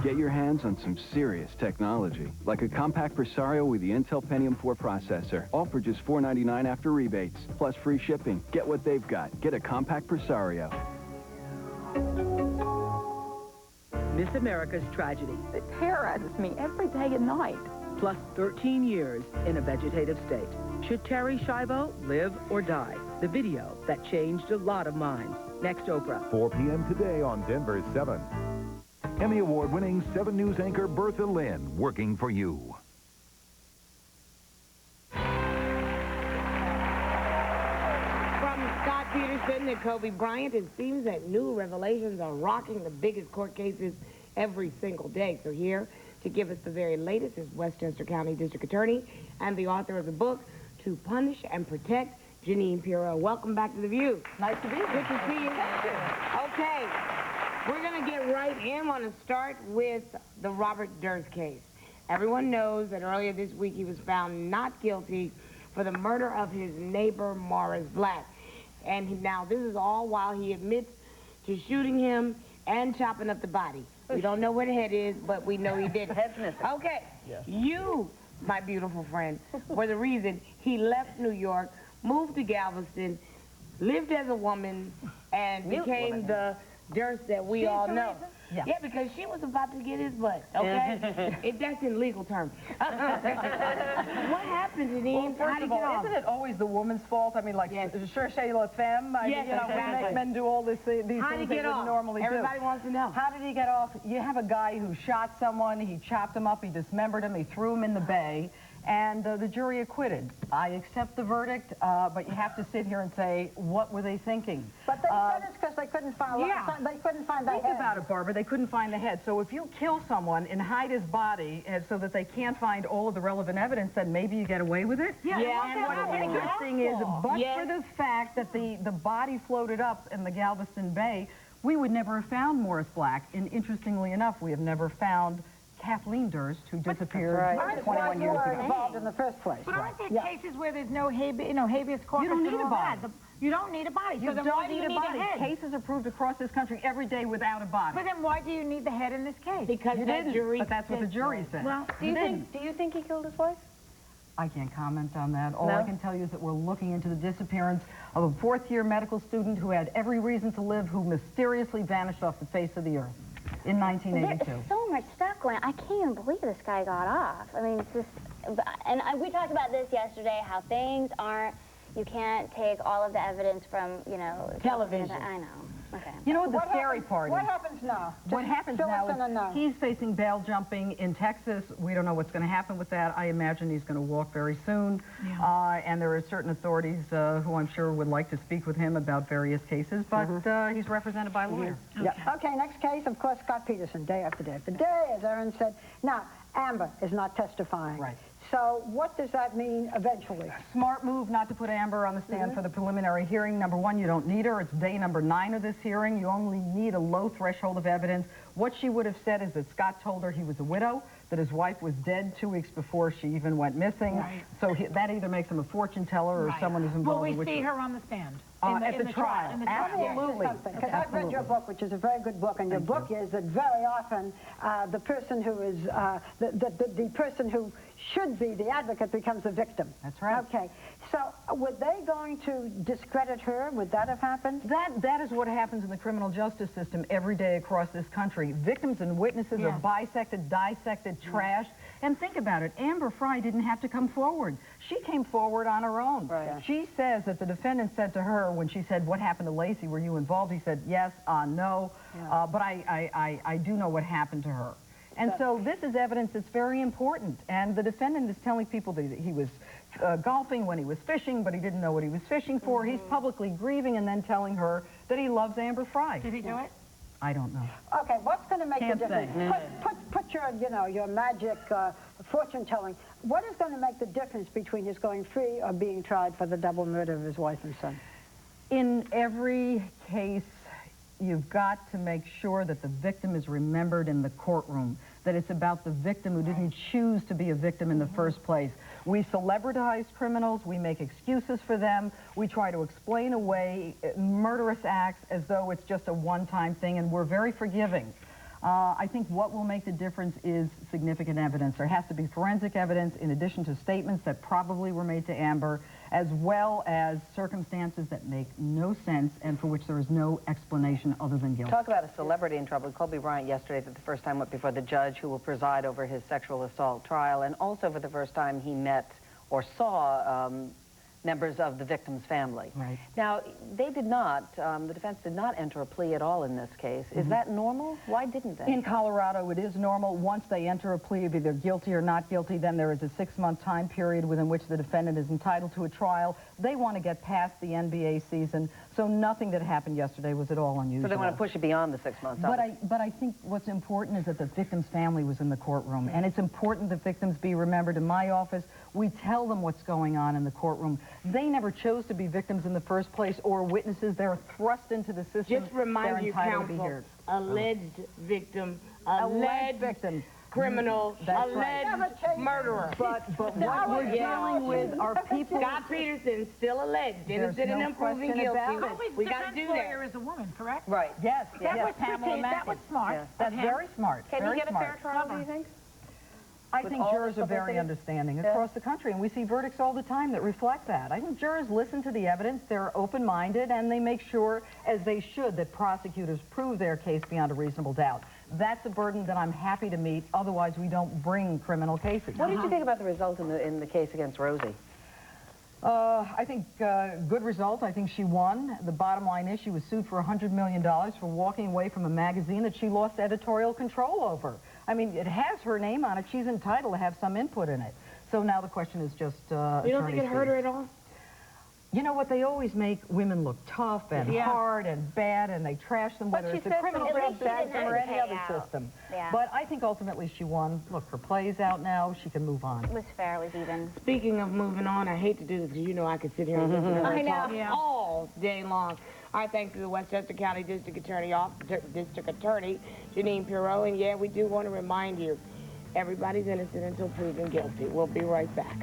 Get your hands on some serious technology, like a compact Presario with the Intel Pentium 4 processor, all for just $499 after rebates, plus free shipping. Get what they've got. Get a compact Presario. Miss America's Tragedy. It terrorizes me every day and night. Plus 13 years in a vegetative state. Should Terry Schiavo live or die? The video that changed a lot of minds. Next Oprah. 4 p.m. today on Denver 7. Emmy Award-winning 7 News anchor Bertha Lynn, working for you. From Scott Peterson to Kobe Bryant, it seems that new revelations are rocking the biggest court cases every single day. So here to give us the very latest is Westchester County District Attorney and the author of the book, To Punish and Protect, Jeanine Pirro. Welcome back to The View. Nice to be here. Good to see you. Okay. We're going to get right in. I want to start with the Robert Durst case. Everyone knows that earlier this week he was found not guilty for the murder of his neighbor, Morris Black. And now this is all while he admits to shooting him and chopping up the body. We don't know where the head is, but we know he did. Head's missing. Okay. Yes. You, my beautiful friend, were the reason he left New York, moved to Galveston, lived as a woman, and became the Durst that we all know. Yeah, because she was about to get his butt, okay? That's in legal terms. What happened, Janine? Well, first of all, isn't it always the woman's fault? I mean, like, cherchez la femme. I mean, you know, we make men do all these things they wouldn't normally do. Everybody wants to know. How did he get off? You have a guy who shot someone, he chopped him up, he dismembered him, he threw him in the bay, and the jury acquitted. I accept the verdict, but you have to sit here and say, what were they thinking? But they said it's because they couldn't find they couldn't find the head. Think about it, Barbara. They couldn't find the head. So if you kill someone and hide his body so that they can't find all of the relevant evidence, then maybe you get away with it? Yeah. And what's interesting is, but for the fact that the body floated up in the Galveston Bay, we would never have found Morris Black. And interestingly enough, we have never found Kathleen Durst, who disappeared 21 years ago. Involved in the first place. But aren't there cases where there's no habeas corpus? You don't need a body. You don't need a body. You so then don't why do need you a need body. a head? Cases are proved across this country every day without a body. But then why do you need the head in this case? Because that jury. But that's what the jury said. Well, do you think he killed his wife? I can't comment on that. All I can tell you is that we're looking into the disappearance of a fourth-year medical student who had every reason to live, who mysteriously vanished off the face of the earth in 1982. There's so much stuff going on. I can't even believe this guy got off. I mean, it's just... And we talked about this yesterday, how things aren't... You can't take all of the evidence from, you know... television. I know. Okay. You know what the scary part is? What happens now? What happens now is he's facing bail jumping in Texas. We don't know what's going to happen with that. I imagine he's going to walk very soon. Yeah. And there are certain authorities who I'm sure would like to speak with him about various cases, but he's represented by a lawyer. Okay, next case, of course, Scott Peterson, day after day after day, as Erin said. Now, Amber is not testifying. Right. So what does that mean eventually? Smart move not to put Amber on the stand for the preliminary hearing. Number one, you don't need her. It's day number 9 of this hearing. You only need a low threshold of evidence. What she would have said is that Scott told her he was a widow, that his wife was dead 2 weeks before she even went missing. Right. So that either makes him a fortune teller or someone who's involved in Will we see her on the stand? At the trial. Absolutely. Because I've read your book, which is a very good book, and your book is that very often the person who is, the person who should be the advocate becomes the victim. That's right. Okay. So were they going to discredit her? Would that have happened? That is what happens in the criminal justice system every day across this country. Victims and witnesses are bisected, dissected, trashed. And think about it. Amber Frey didn't have to come forward. She came forward on her own. Right. She says that the defendant said to her when she said, "What happened to Lacey? Were you involved?" He said, "Yes, no, but I do know what happened to her." And so this is evidence that's very important. And the defendant is telling people that he was golfing when he was fishing, but he didn't know what he was fishing for. He's publicly grieving and then telling her that he loves Amber Frey. Did he do it? I don't know. Okay, what's going to make the difference? Put your, you know, your magic fortune telling. What is going to make the difference between his going free or being tried for the double murder of his wife and son? In every case, you've got to make sure that the victim is remembered in the courtroom, that it's about the victim who didn't choose to be a victim in the first place. We celebritize criminals, we make excuses for them, we try to explain away murderous acts as though it's just a one-time thing, and we're very forgiving. I think what will make the difference is significant evidence. There has to be forensic evidence in addition to statements that probably were made to Amber, as well as circumstances that make no sense and for which there is no explanation other than guilt. Talk about a celebrity in trouble. Kobe Bryant yesterday for the first time went before the judge who will preside over his sexual assault trial, and also for the first time he met or saw members of the victim's family. Right. Now, they did not, the defense did not enter a plea at all in this case. Is that normal? Why didn't they? In Colorado, it is normal. Once they enter a plea of either guilty or not guilty, then there is a 6-month time period within which the defendant is entitled to a trial. They want to get past the NBA season, so nothing that happened yesterday was at all unusual. So they want to push it beyond the 6 months. But I think what's important is that the victim's family was in the courtroom, and it's important that victims be remembered. In my office, we tell them what's going on in the courtroom. They never chose to be victims in the first place or witnesses. They're thrust into the system. Just remind you, counsel, alleged victim, alleged victim, criminal, alleged murderer. But what we're dealing with are people... Scott Peterson still alleged, innocent and unproven guilty. We got to do that. Lawyer is a woman, correct? Right. Yes. That was Pamela Mackey. That was smart. That's very smart. Can he get a fair trial, do you think? I with think all jurors the are very publicity? understanding Yeah. across the country, and we see verdicts all the time that reflect that. I think jurors listen to the evidence, they're open-minded, and they make sure, as they should, that prosecutors prove their case beyond a reasonable doubt. That's a burden that I'm happy to meet, otherwise we don't bring criminal cases. What did you think about the result in the case against Rosie? I think good result. I think she won. The bottom line is she was sued for $100 million for walking away from a magazine that she lost editorial control over. I mean, it has her name on it. She's entitled to have some input in it. So now the question is just You don't think it hurt her at all? You know what? They always make women look tough and hard and bad, and they trash them, whether it's the criminal justice system or any other system. Yeah. But I think ultimately she won. Look, her play's out now. She can move on. It was fair. It was even. Speaking of moving on, I hate to do this because you know I could sit here and listen to her I know. talk Yeah. all day long. I thank the Westchester County District Attorney, Janine Pirot, and yeah, we do want to remind you, everybody's innocent until proven guilty. We'll be right back.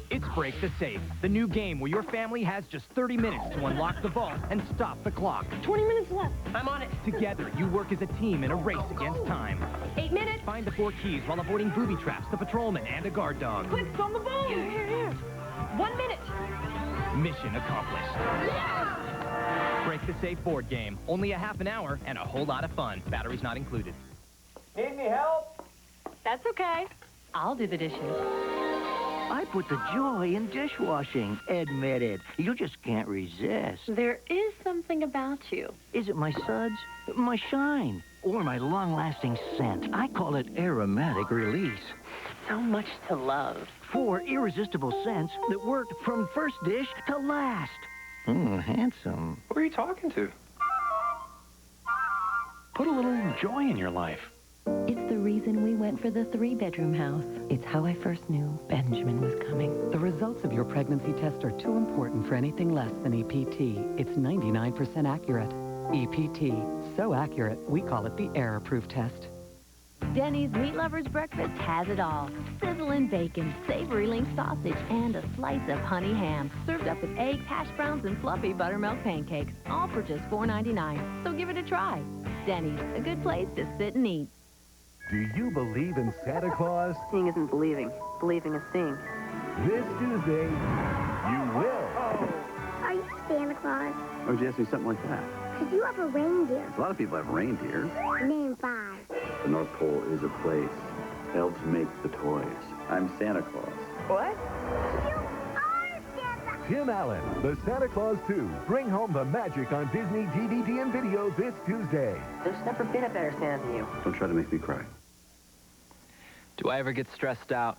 It's Break the Safe, the new game where your family has just 30 minutes to unlock the vault and stop the clock. 20 minutes left. I'm on it. Together, you work as a team in a race against time. 8 minutes. Find the 4 keys while avoiding booby traps, the patrolman, and a guard dog. Clicks on the phone. Here. 1 minute. Mission accomplished. Yeah! Break the Safe board game. Only a half an hour and a whole lot of fun. Batteries not included. Need any help? That's okay. I'll do the dishes. I put the joy in dishwashing. Admit it. You just can't resist. There is something about you. Is it my suds, my shine, or my long-lasting scent? I call it aromatic release. So much to love. 4 irresistible scents that worked from first dish to last. Handsome. Who are you talking to? Put a little joy in your life. It's the reason we went for the 3-bedroom house. It's how I first knew Benjamin was coming. The results of your pregnancy test are too important for anything less than EPT. It's 99% accurate. EPT, so accurate, we call it the error-proof test. Denny's Meat Lovers Breakfast has it all. Sizzling bacon, savory link sausage, and a slice of honey ham. Served up with eggs, hash browns, and fluffy buttermilk pancakes. All for just $4.99. So give it a try. Denny's, a good place to sit and eat. Do you believe in Santa Claus? Seeing isn't believing. Believing is seeing. This Tuesday, you will. Are you Santa Claus? Why would you ask me something like that? Because you have a reindeer. A lot of people have reindeer. Name 5. The North Pole is a place. Elves make the toys. I'm Santa Claus. What? Tim Allen, the Santa Claus 2. Bring home the magic on Disney DVD and video this Tuesday. There's never been a better Santa than you. Don't try to make me cry. Do I ever get stressed out?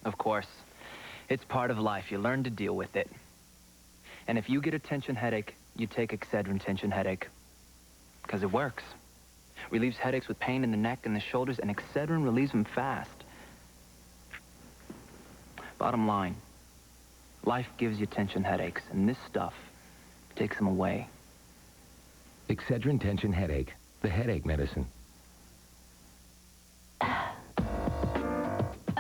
Of course. It's part of life. You learn to deal with it. And if you get a tension headache, you take Excedrin tension headache. Because it works. Relieves headaches with pain in the neck and the shoulders, and Excedrin relieves them fast. Bottom line, life gives you tension headaches, and this stuff takes them away. Excedrin tension headache, the headache medicine.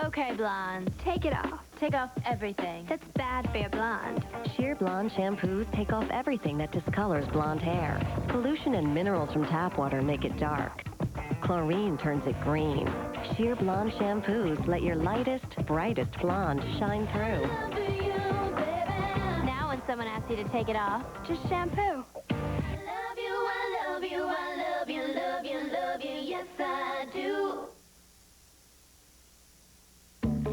Okay, blondes, take it off. Take off everything. That's bad for your blonde. Sheer Blonde shampoos take off everything that discolors blonde hair. Pollution and minerals from tap water make it dark. Chlorine turns it green. Sheer Blonde shampoos let your lightest, brightest blonde shine through. Now when someone asks you to take it off, just shampoo. Yes, I do.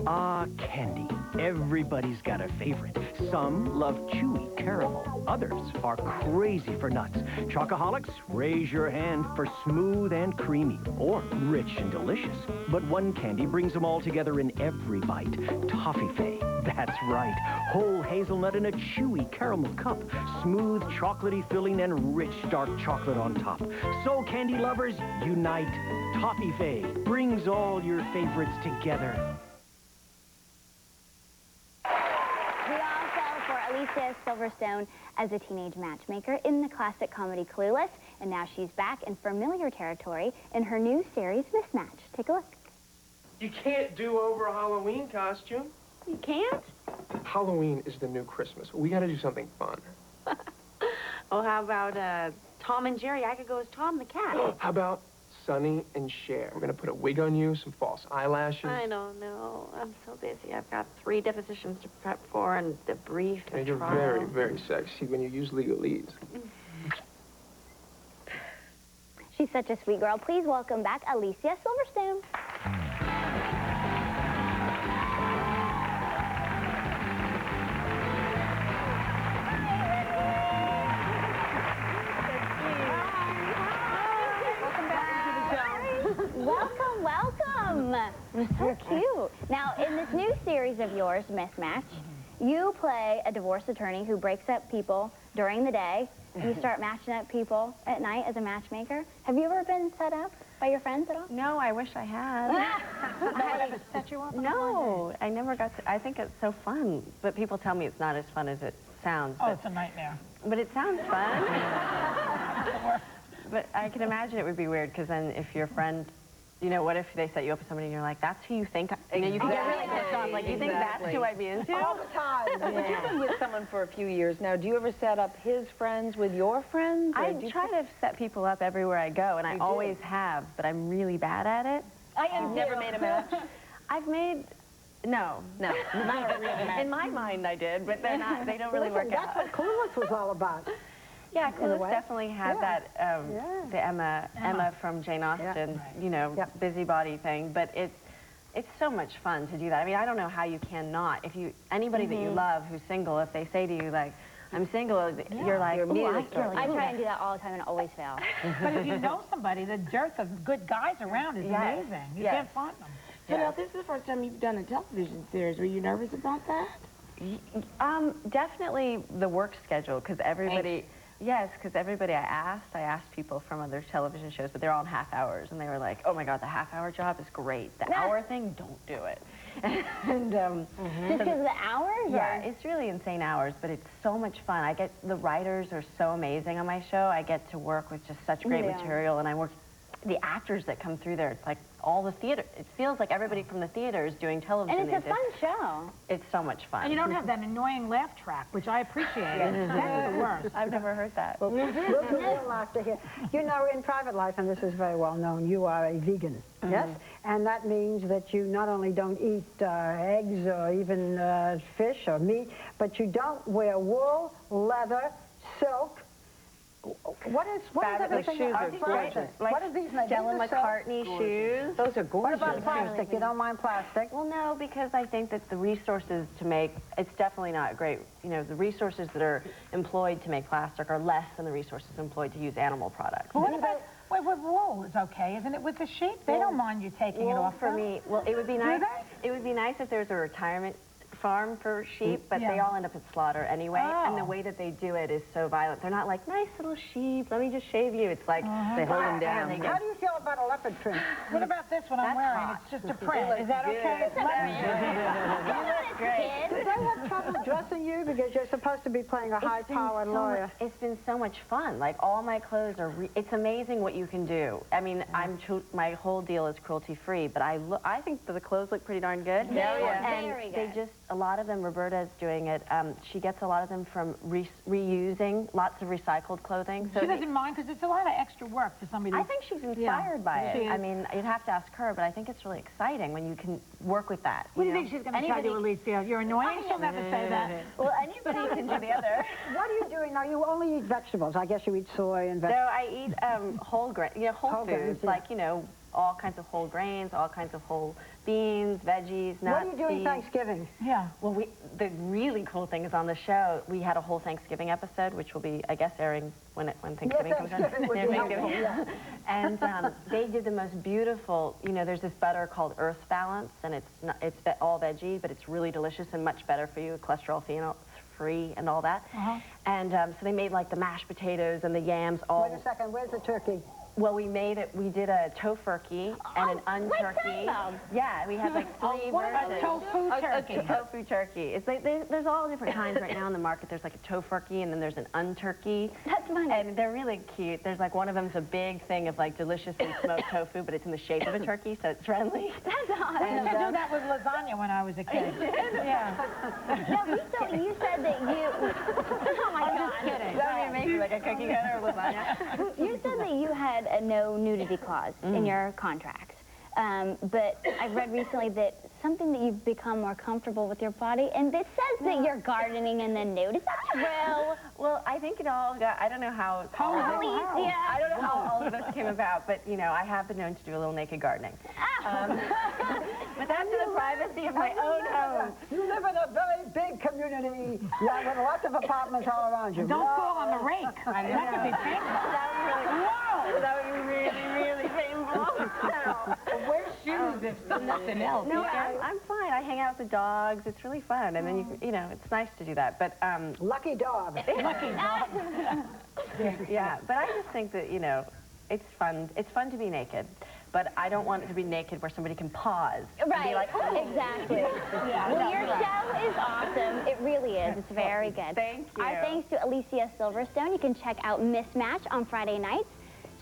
Ah, candy. Everybody's got a favorite. Some love chewy caramel. Others are crazy for nuts. Chocoholics, raise your hand for smooth and creamy, or rich and delicious. But one candy brings them all together in every bite. Toffee-Fay. That's right. Whole hazelnut in a chewy caramel cup. Smooth, chocolatey filling and rich dark chocolate on top. So, candy lovers, unite. Toffee-Fay brings all your favorites together. We all fell for Alicia Silverstone as a teenage matchmaker in the classic comedy Clueless, and now she's back in familiar territory in her new series, Mismatch. Take a look. You can't do over a Halloween costume. You can't? Halloween is the new Christmas. We gotta do something fun. Oh, how about Tom and Jerry? I could go as Tom the cat. How about Sonny and Cher? We're gonna put a wig on you, some false eyelashes. I don't know. I'm so busy. I've got 3 depositions to prep for and the brief, the And you're trial. very, very sexy when you use legalese. She's such a sweet girl. Please welcome back Alicia Silverstone. Welcome, welcome. So cute. Now, in this new series of yours, Mismatch, you play a divorce attorney who breaks up people during the day, and you start matching up people at night as a matchmaker. Have you ever been set up by your friends at all? No, I wish I had. I set you up? No, I never got to. I think it's so fun, but people tell me it's not as fun as it sounds. Oh, it's a nightmare. But it sounds fun. But I can imagine it would be weird, because then if your friend, you know, what if they set you up with somebody and you're like, that's who you think, you know, you can get really pissed off, like, you think that's who I'd be into? All the time. But you've been with someone for a few years now. Do you ever set up his friends with your friends? I try to set people up everywhere I go, and I always have, but I'm really bad at it. You've never made a match? I've made... No. Not a real match. In my mind, I did, but they're not, they don't really work out. That's what Clueless was all about. Yeah, Clueless definitely had that, the Emma from Jane Austen, you know, busybody thing, but it's so much fun to do that. I mean, I don't know how you cannot. If you, anybody that you love who's single, if they say to you, like, I'm single, you're like, I try and do that all the time and always fail. But if you know somebody, the dearth of good guys around is amazing. You can't find them. So now, this is the first time you've done a television series. Were you nervous about that? Definitely the work schedule, because everybody... Yes, because everybody I asked people from other television shows, but they're all in half hours, and they were like, oh my God, the half-hour job is great. The hour thing, don't do it. And just because of the hours? Yeah, it's really insane hours, but it's so much fun. The writers are so amazing on my show. I get to work with just such great material, and I work, the actors that come through there, it's like all the theater, it feels like everybody from the theater is doing television. And it's a fun show. It's so much fun. And you don't have that annoying laugh track, which I appreciate. That's the worst. I've never heard that. Well, we'll do real laughter here. You know, in private life, and this is very well known, you are a vegan, yes? And that means that you not only don't eat eggs or even fish or meat, but you don't wear wool, leather, silk. What is everything? Shoes are gorgeous. What are these? Stella McCartney shoes. Those are gorgeous. What about plastic? You don't mind plastic? Well, no, because I think that the resources to make, it's definitely not great. You know, the resources that are employed to make plastic are less than the resources employed to use animal products. Well, what about, with wool is okay, isn't it? With the sheep, they don't mind you taking it off. For me, well, it would be nice. It would be nice if there was a retirement farm for sheep, but they all end up at slaughter anyway, and the way that they do it is so violent. They're not like, nice little sheep, let me just shave you. It's like, they hold them down. How do you feel about a leopard print? What about this one I'm wearing? Hot. It's just a print. Is that okay? Great. Do they have trouble dressing you because you're supposed to be playing a high-powered lawyer? It's been so much fun. Like, all my clothes are, it's amazing what you can do. I mean, my whole deal is cruelty-free, but I think that the clothes look pretty darn good. Very good. They just, a lot of them, Roberta's doing it. She gets a lot of them from reusing lots of recycled clothing. So she doesn't mind because it's a lot of extra work for somebody. I think she's inspired by it. I mean, you'd have to ask her, but I think it's really exciting when you can work with that. What do you think she's going to tell you, Alicia? You're annoying? She'll never say that. Well, anybody can do the other. What are you doing now? You only eat vegetables. I guess you eat soy and vegetables. No, I eat whole grain, whole foods, like, you know, all kinds of whole grains, all kinds of whole beans, veggies, nuts. What are you doing Thanksgiving? Yeah. Well, the really cool thing is on the show, we had a whole Thanksgiving episode, which will be, I guess, airing when Thanksgiving comes out. And they did the most beautiful, you know, there's this butter called Earth Balance, and it's all veggie, but it's really delicious and much better for you, cholesterol free and all that. And so they made like the mashed potatoes and the yams all. Wait a second, where's the turkey? Well, we did a tofurkey and an unturkey. Yeah, we had like 3 what versions. about tofu turkey? A tofu turkey. It's like, there's all different kinds right now in the market. There's like a tofurkey and then there's an unturkey. That's funny. And they're really cute. There's like one of them's a big thing of like deliciously smoked tofu, but it's in the shape of a turkey, so it's friendly. That's I used to do that with lasagna when I was a kid. Yeah. Now, Vito, you said that you... Oh, my God. Just kidding. That would be amazing, like a cookie cutter or lasagna. You said that you had a no nudity clause in your contract. But I've read recently that something that you've become more comfortable with your body, and it says that you're gardening in the nude. Is that true? Well, I think it all got, I don't know how all of this, I don't know how all of this came about, but, you know, I have been known to do a little naked gardening. But that's in the privacy of my own home. You live in a very big community, yeah, with lots of apartments all around you. Don't fall on the rake. That could be painful. That would be really, really painful. Wear shoes if nothing else. No, I'm fine. I hang out with the dogs. It's really fun, and then you know, it's nice to do that. But lucky dog. Lucky dog. Yeah, but I just think that, you know, it's fun. It's fun to be naked, but I don't want it to be naked where somebody can pause and be like, oh. Exactly. Well, your show is awesome. It really is. It's very good. Thank you. Our thanks to Alicia Silverstone. You can check out Mismatch on Friday nights.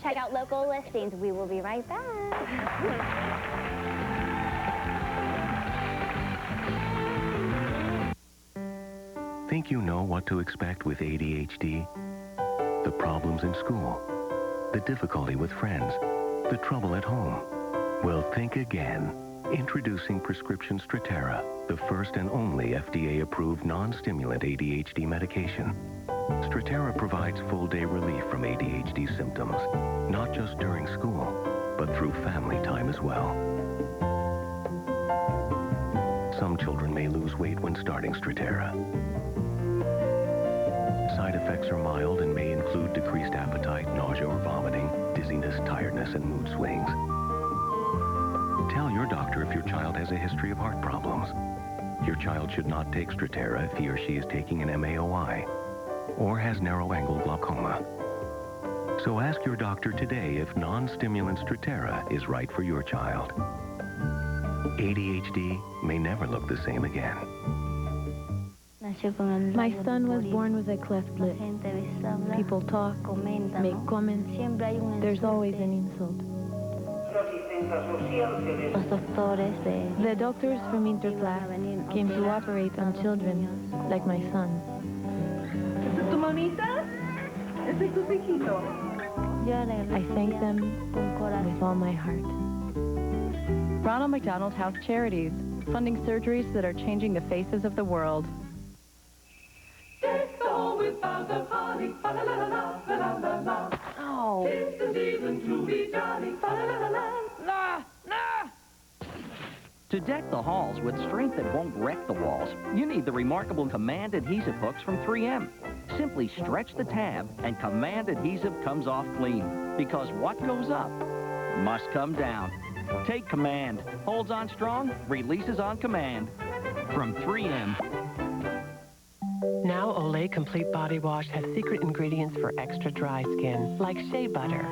Check out local listings. We will be right back. Think you know what to expect with ADHD? The problems in school, the difficulty with friends, the trouble at home. Well, think again. Introducing prescription Strattera, the first and only FDA-approved non-stimulant ADHD medication. Strattera provides full-day relief from ADHD symptoms, not just during school, but through family time as well. Some children may lose weight when starting Strattera. Side effects are mild and may include decreased appetite, nausea or vomiting, dizziness, tiredness, and mood swings. Tell your doctor if your child has a history of heart problems. Your child should not take Strattera if he or she is taking an MAOI or has narrow-angle glaucoma. So ask your doctor today if non-stimulant Strattera is right for your child. ADHD may never look the same again. My son was born with a cleft lip. People talk, make comments. There's always an insult. The doctors from Interplas came to operate on children like my son. ¿Tu mamita? Ese es tu piquito. I thank them with all my heart. Ronald McDonald House Charities, funding surgeries that are changing the faces of the world. Oh. To deck the halls with strength that won't wreck the walls, you need the remarkable Command adhesive hooks from 3M. Simply stretch the tab and Command adhesive comes off clean. Because what goes up must come down. Take Command. Holds on strong, releases on command. From 3M. Now Olay Complete Body Wash has secret ingredients for extra dry skin, like shea butter.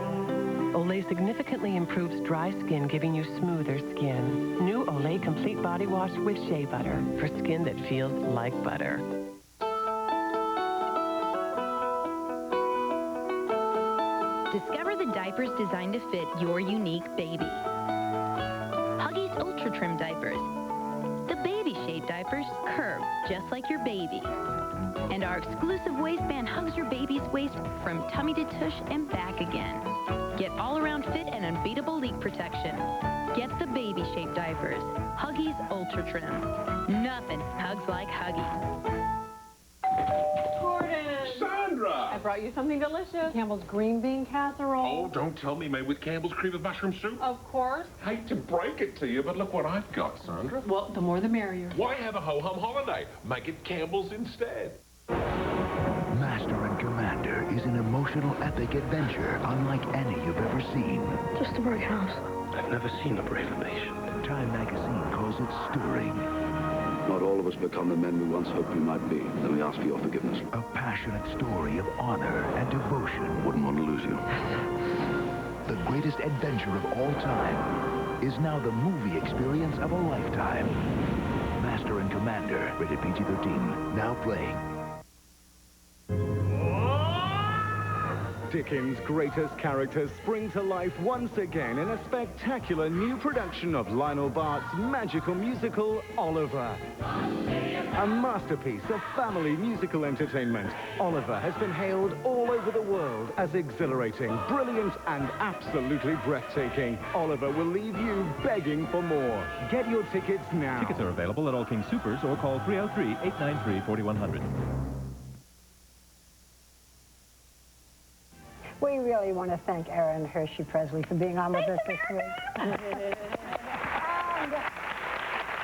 Olay significantly improves dry skin, giving you smoother skin. New Olay Complete Body Wash with shea butter for skin that feels like butter. Discover the diapers designed to fit your unique baby. Huggies Ultra Trim diapers. The baby-shaped diapers curve just like your baby. And our exclusive waistband hugs your baby's waist from tummy to tush and back again. Get all-around fit and unbeatable leak protection. Get the baby-shaped diapers. Huggies Ultra Trim. Nothing hugs like Huggies. Sandra! I brought you something delicious. Campbell's green bean casserole. Oh, don't tell me made with Campbell's cream of mushroom soup. Of course. Hate to break it to you, but look what I've got, Sandra. Well, the more the merrier. Why have a ho-hum holiday? Make it Campbell's instead. Master and Commander is an emotional epic adventure unlike any you've ever seen. Just a brick house. I've never seen a braver nation. Time magazine calls it stirring. Not all of us become the men we once hoped we might be. Then we ask for your forgiveness. A passionate story of honor and devotion. Wouldn't want to lose you. The greatest adventure of all time is now the movie experience of a lifetime. Master and Commander, rated PG-13, now playing. Dickens' greatest characters spring to life once again in a spectacular new production of Lionel Bart's magical musical, Oliver. A masterpiece of family musical entertainment, Oliver has been hailed all over the world as exhilarating, brilliant, and absolutely breathtaking. Oliver will leave you begging for more. Get your tickets now. Tickets are available at all King Supers or call 303-893-4100. We really want to thank Erin Hershey Presley for being on with us this week. And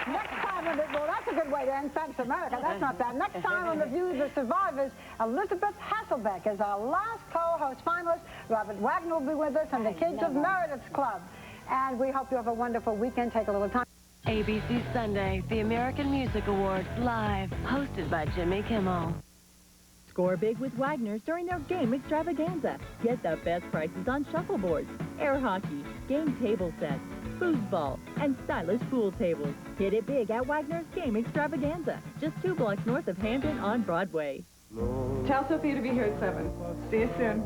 next time on the, well, that's a good way to end Thanks America. That's not bad. Next time on The View of the Survivors, Elizabeth Hasselbeck is our last co-host finalist. Robert Wagner will be with us and the kids of Meredith's Club. And we hope you have a wonderful weekend. Take a little time. ABC Sunday, the American Music Awards, live, hosted by Jimmy Kimmel. Score big with Wagner's during their game extravaganza. Get the best prices on shuffleboards, air hockey, game table sets, foosball, and stylish pool tables. Hit it big at Wagner's game extravaganza, just 2 blocks north of Hamden on Broadway. Tell Sophia to be here at 7. See you soon.